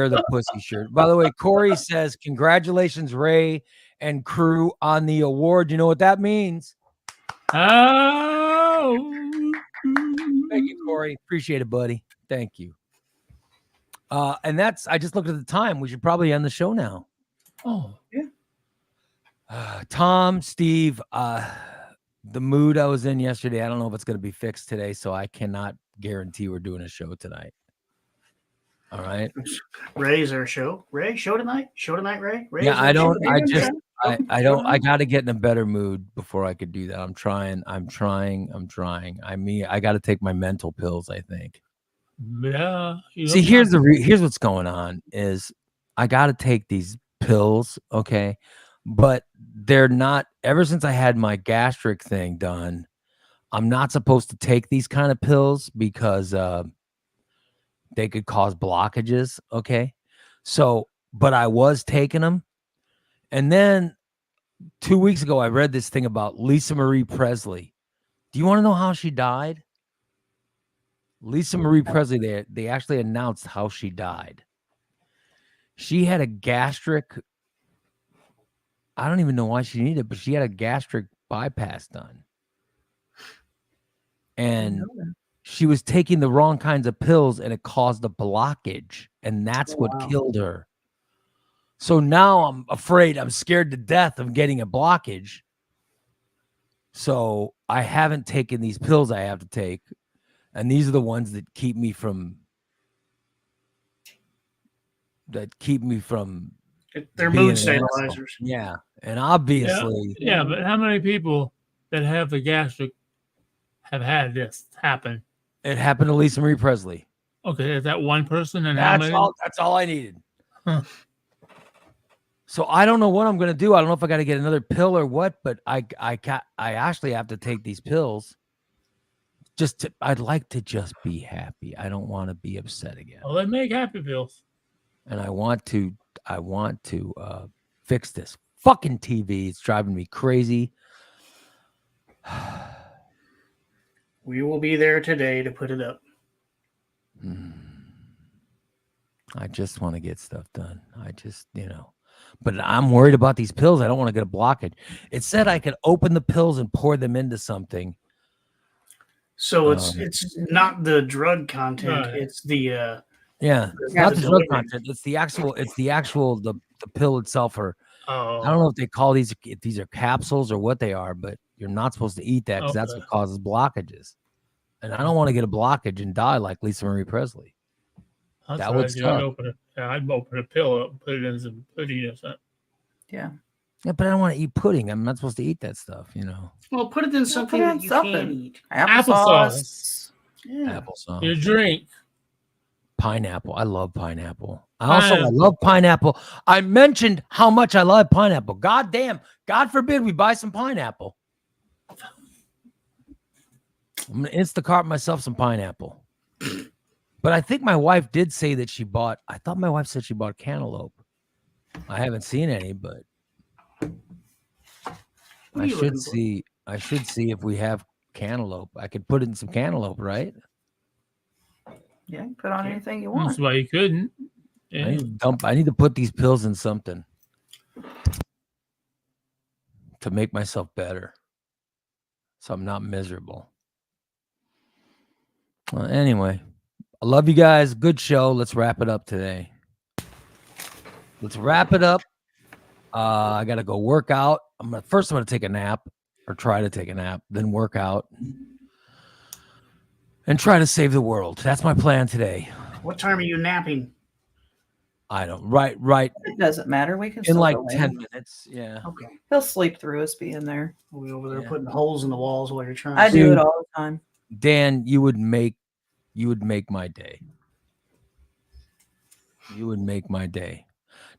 the pussy shirt. By the way, Corey says, congratulations, Ray and crew on the award. You know what that means? Oh. Thank you, Corey. Appreciate it, buddy. Thank you. And I just looked at the time. We should probably end the show now. Oh. Yeah. Tom, Steve, the mood I was in yesterday, I don't know if it's going to be fixed today, so I cannot guarantee we're doing a show tonight. All right. Ray's our show. Ray, show tonight? Show tonight, Ray? Ray Yeah, I don't. show? I don't. I got to get in a better mood before I could do that. I'm trying. I mean, I got to take my mental pills, I think. Yeah. See, here's what's going on is I got to take these pills, okay? But they're not, ever since I had my gastric thing done, I'm not supposed to take these kind of pills because they could cause blockages, okay? So, but I was taking them. And then 2 weeks ago, I read this thing about Lisa Marie Presley. Do you want to know how she died? Lisa Marie Presley, they actually announced how she died. She had a gastric, I don't even know why she needed it, but she had a gastric bypass done. And she was taking the wrong kinds of pills and it caused a blockage. And that's what killed her. So now I'm afraid, I'm scared to death of getting a blockage. So I haven't taken these pills I have to take. And these are the ones that keep me from They're being mood an stabilizers. asshole. Yeah. And obviously. Yeah, but how many people that have the gastric have had this happen? It happened to Lisa Marie Presley. Okay, is that one person? And how many? That's all I needed. Huh. So I don't know what I'm going to do. I don't know if I got to get another pill or what, but I actually have to take these pills. I'd like to just be happy. I don't want to be upset again. Well, they make happy pills. And I want to to fix this fucking TV. It's driving me crazy. We will be there today to put it up. I just want to get stuff done. I just, but I'm worried about these pills. I don't want to get a blockage. It said I could open the pills and pour them into something. So it's not the drug content. Right. It's the It's Yeah, not the the drug delivery. content. It's the actual the pill itself. Or Oh, I don't know if they call if these are capsules or what they are, but you're not supposed to eat that because that's Okay. what causes blockages. And I don't want to get a blockage and die like Lisa Marie Presley. That's that what would I'd do. suck. I'd open a pill up and put it in some pudding or something. Yeah. Yeah, but I don't want to eat pudding. I'm not supposed to eat that stuff, Well, put it in something put it in that you something. can eat. Applesauce. Yeah. Applesauce. Your drink. Pineapple. I love pineapple. I love pineapple. I mentioned how much I love pineapple. God damn. God forbid we buy some pineapple. I'm going to Instacart myself some pineapple. But I think my wife did say that I thought my wife said she bought cantaloupe. I haven't seen any, but I should see if we have cantaloupe. I could put it in some cantaloupe, right? Yeah, put on anything you That's want. why you couldn't. I Yeah. need to put these pills in something to make myself better, so I'm not miserable. Well, anyway, I love you guys. Good show. Let's wrap it up today. Let's wrap it up. I gotta go work out. I'm gonna take a nap, or try to take a nap, then work out, and try to save the world. That's my plan today. What time are you napping? I don't. Right. It doesn't matter. We can In still like go 10 in. minutes. Yeah. Okay. He'll sleep through us being there. We'll be over there Yeah. putting holes in the walls while you're trying. I to do Dude. it all the time. Dan, you would make my day. You would make my day.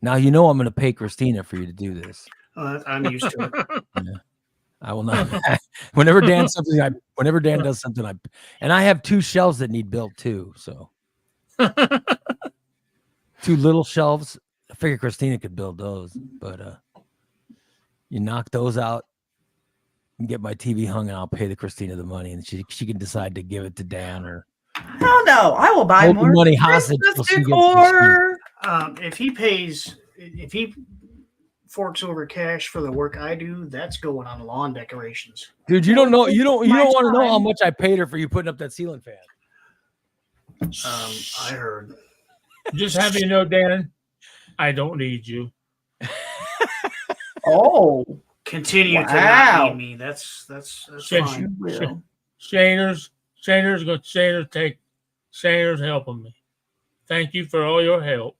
Now I'm going to pay Christina for you to do this. I'm used to it. I will not. Whenever Dan does something, and I have 2 shelves that need built too. So 2 little shelves. I figure Christina could build those, but you knock those out and get my TV hung, and I'll pay the Christina the money, and she can decide to give it to Dan or Hell no. I will buy hold the more money hostage till Christmas she gets the decor. If he forks over cash for the work I do, that's going on lawn decorations. Dude, you don't know. You don't My want to know how time. much I paid her for you putting up that ceiling fan. I heard. Just have you know, Dan, I don't need you. Oh, Continue to Wow. not need me. That's Shit, fine. will. Shaner's helping me. Thank you for all your help.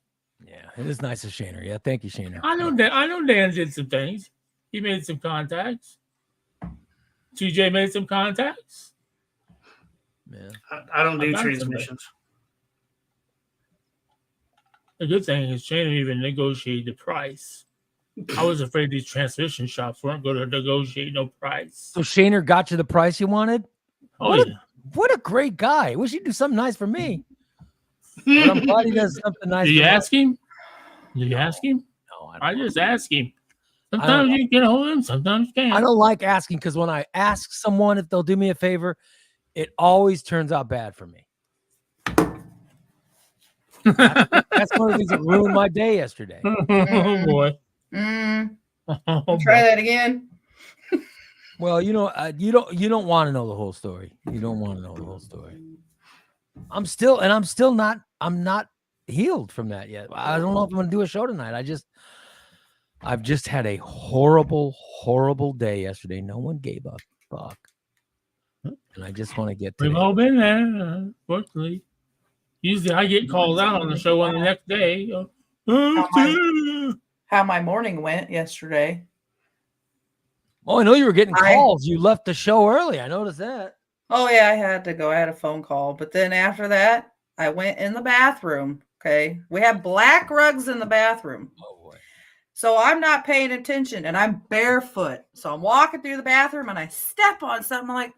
Yeah, it is nice of Shaner. Yeah, thank you, Shaner. I know Dan did some things. He made some contacts. TJ made some contacts. Yeah. I don't do I've done transmissions. The good thing is Shaner even negotiated the price. I was afraid these transmission shops weren't going to negotiate no price. So Shaner got you the price you wanted? Oh, What a- yeah. What a great guy. I wish he'd do something nice for me. But I'm glad he does something nice Did you for me. ask him? Did you ask him? No, I just asked him. don't Sometimes you can get a hold of him, sometimes you can't. I don't like asking because when I ask someone if they'll do me a favor, it always turns out bad for me. That's one of the things that ruined my day yesterday. Oh boy. Oh, Try boy. that again. Well, you don't want to know the whole story. You don't want to know the whole story. I'm not healed from that yet. I don't know if I'm going to do a show tonight. I've just had a horrible day yesterday. No one gave a fuck. And I just want to get to We've all been there, unfortunately. Usually I get called out on the show on the next day. How my morning went yesterday. Oh, I know you were getting I- calls. You left the show early. I noticed that. Oh yeah, I had to go. I had a phone call, but then after that, I went in the bathroom. Okay, we have black rugs in the bathroom, Oh boy. so I'm not paying attention, and I'm barefoot. So I'm walking through the bathroom, and I step on something. I'm like,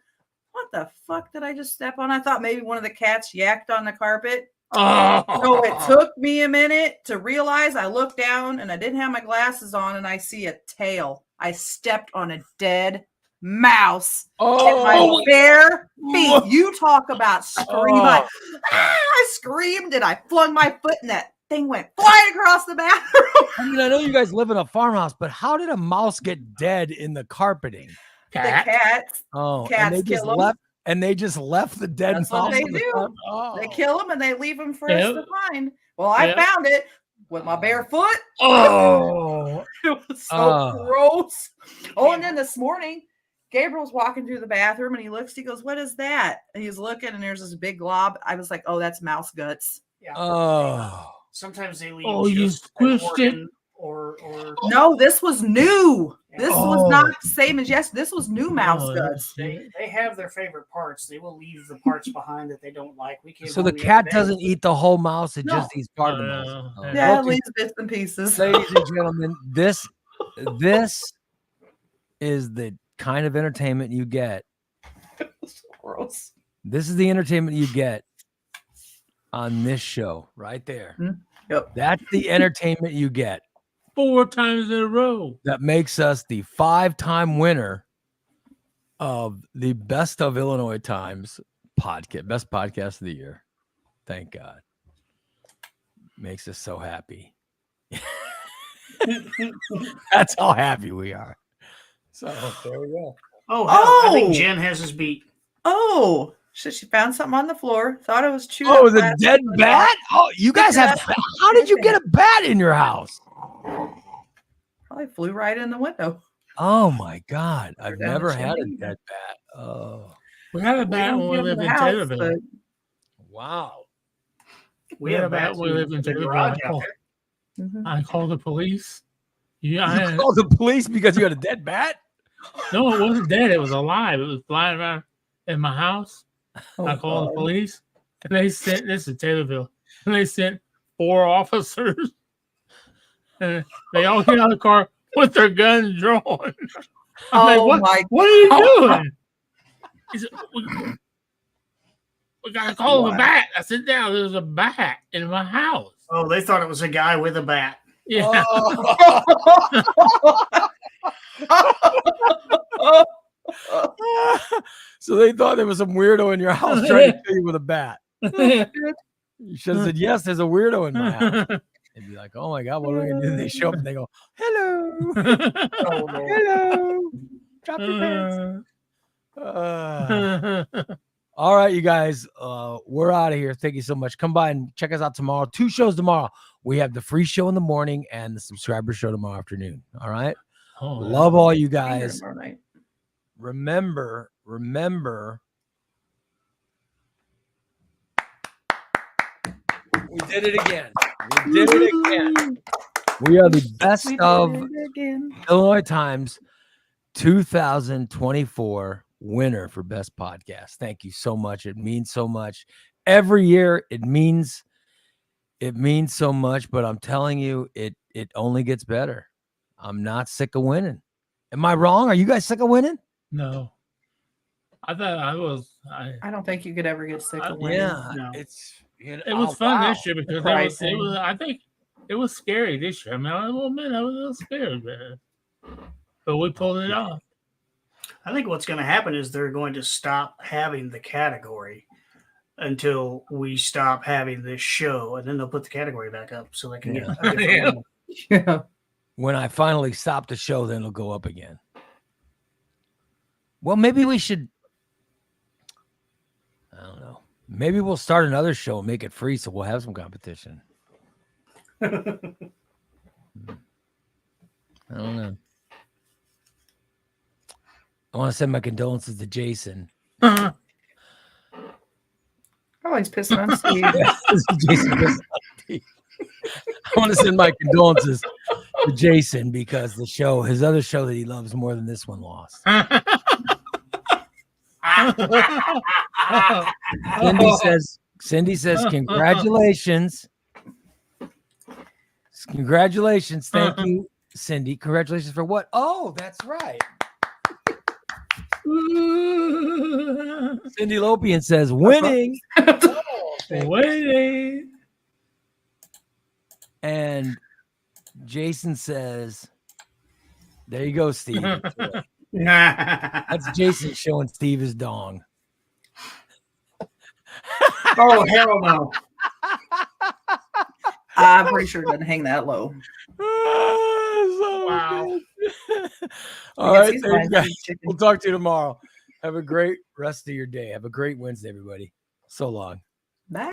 "What the fuck did I just step on?" I thought maybe one of the cats yacked on the carpet. Oh, So it took me a minute to realize. I looked down and I didn't have my glasses on, and I see a tail. I stepped on a dead mouse. Oh, My bare feet. You talk about scream. Oh. I screamed and I flung my foot, and that thing went flying across the bathroom. I mean, I know you guys live in a farmhouse, but how did a mouse get dead in the carpeting? The cats. Oh, and Cats they just kill 'em. left. And they just left the dead That's mouse. what they on the do. front. Oh. They kill them and they leave them for us Yep. to find. Well, I Yep. found it with my bare foot. oh, It was so Oh. gross. Oh, and then this morning, Gabriel's walking through the bathroom and he looks, he goes, "What is that?" And he's looking and there's this big glob. I was like, "Oh, that's mouse guts." Yeah. Oh. Sometimes they leave. Oh, you just an squished it? organ or No, this was new. This was Oh. not the same as yes. This was new mouse Oh, guts. they have their favorite parts. They will leave the parts behind that they don't like. We came So home the other cat day. doesn't eat the whole mouse; it No. just eats part of the mouse. Yeah. Oh. Yeah, it Okay, leaves bits and pieces. ladies and gentlemen, this is the kind of entertainment you get. Gross. This is the entertainment you get on this show right there. Yep. That's the entertainment you get 4 times in a row. that makes us the 5-time winner of the Best of Illinois Times podcast, best podcast of the year. Thank God. Makes us so happy. That's how happy we are. So there we go. Oh, hell, I think Oh! Jen has his beat. Oh, shit, she found something on the floor. Thought it was chewed Oh, up the last dead week. bat? Oh, you guys have. Yeah. How did you get a bat in your house? Probably flew right in the window. Oh my God, I've down never the had a chimney. dead bat. Oh, We had a We bat don't when we give lived them in the house, Taylorville. but wow. We Yeah, have but bats we live in the Taylorville. garage out there. Mhm. I called the police. Yeah, You called the police because you had a dead bat? no, it wasn't dead. It was alive. It was flying around in my house. Oh, I called the God. police, and they sent this is Taylorville, and they sent 4 officers, and they all get out of the car with their guns drawn. I'm like, Oh what? my What are you doing? He said, we gotta call him a Wow. bat. I said, down. There's a bat in my house. Oh, they thought it was a guy with a bat. Yeah. So they thought there was some weirdo in your house trying to kill you with a bat. You should have said, yes, there's a weirdo in my house. They'd be like, oh my God, what are we going to do? They show up and they go, hello, Oh, Lord. hello, drop your pants. All right, you guys, we're out of here. Thank you so much. Come by and check us out tomorrow. 2 shows tomorrow. We have the free show in the morning and the subscriber show tomorrow afternoon. All right. Oh, Love all you Be here guys. tomorrow night. Remember. We did it again. We did it again. We are the best We of did it again. Illinois Times 2024 winner for best podcast. Thank you so much. It means so much. Every year it means so much, but I'm telling you, it only gets better. I'm not sick of winning. Am I wrong? Are you guys sick of winning? no. I thought I was. I don't think you could ever get sick of winning. Yeah, No. it's It was fun this year because pride it thing. was. I think it was scary this year. I mean, I will admit I was a little scared, man. But we pulled it off. I think what's going to happen is they're going to stop having the category until we stop having this show, and then they'll put the category back up so they can get a different Yeah. one. Yeah. When I finally stop the show, then it'll go up again. Well, maybe we should. I don't know. Maybe we'll start another show and make it free so we'll have some competition. I don't know. I want to send my condolences to Jason. Oh, he's pissing on Steve. Jason pissed on me. I want to send my condolences to Jason because his other show that he loves more than this one lost. Cindy says, congratulations. Congratulations. Thank you, Cindy. Congratulations for what? Oh, that's right. Cindy Lopian says, winning. Oh, Waiting. And Jason says, there you go, Steve. That's Jason showing Steve his dong. Oh, hell no. I'm pretty sure it doesn't hang that low. Wow. All I guess right. he's There you buying go. cheap chicken. We'll talk to you tomorrow. Have a great rest of your day. Have a great Wednesday, everybody. So long. Bye.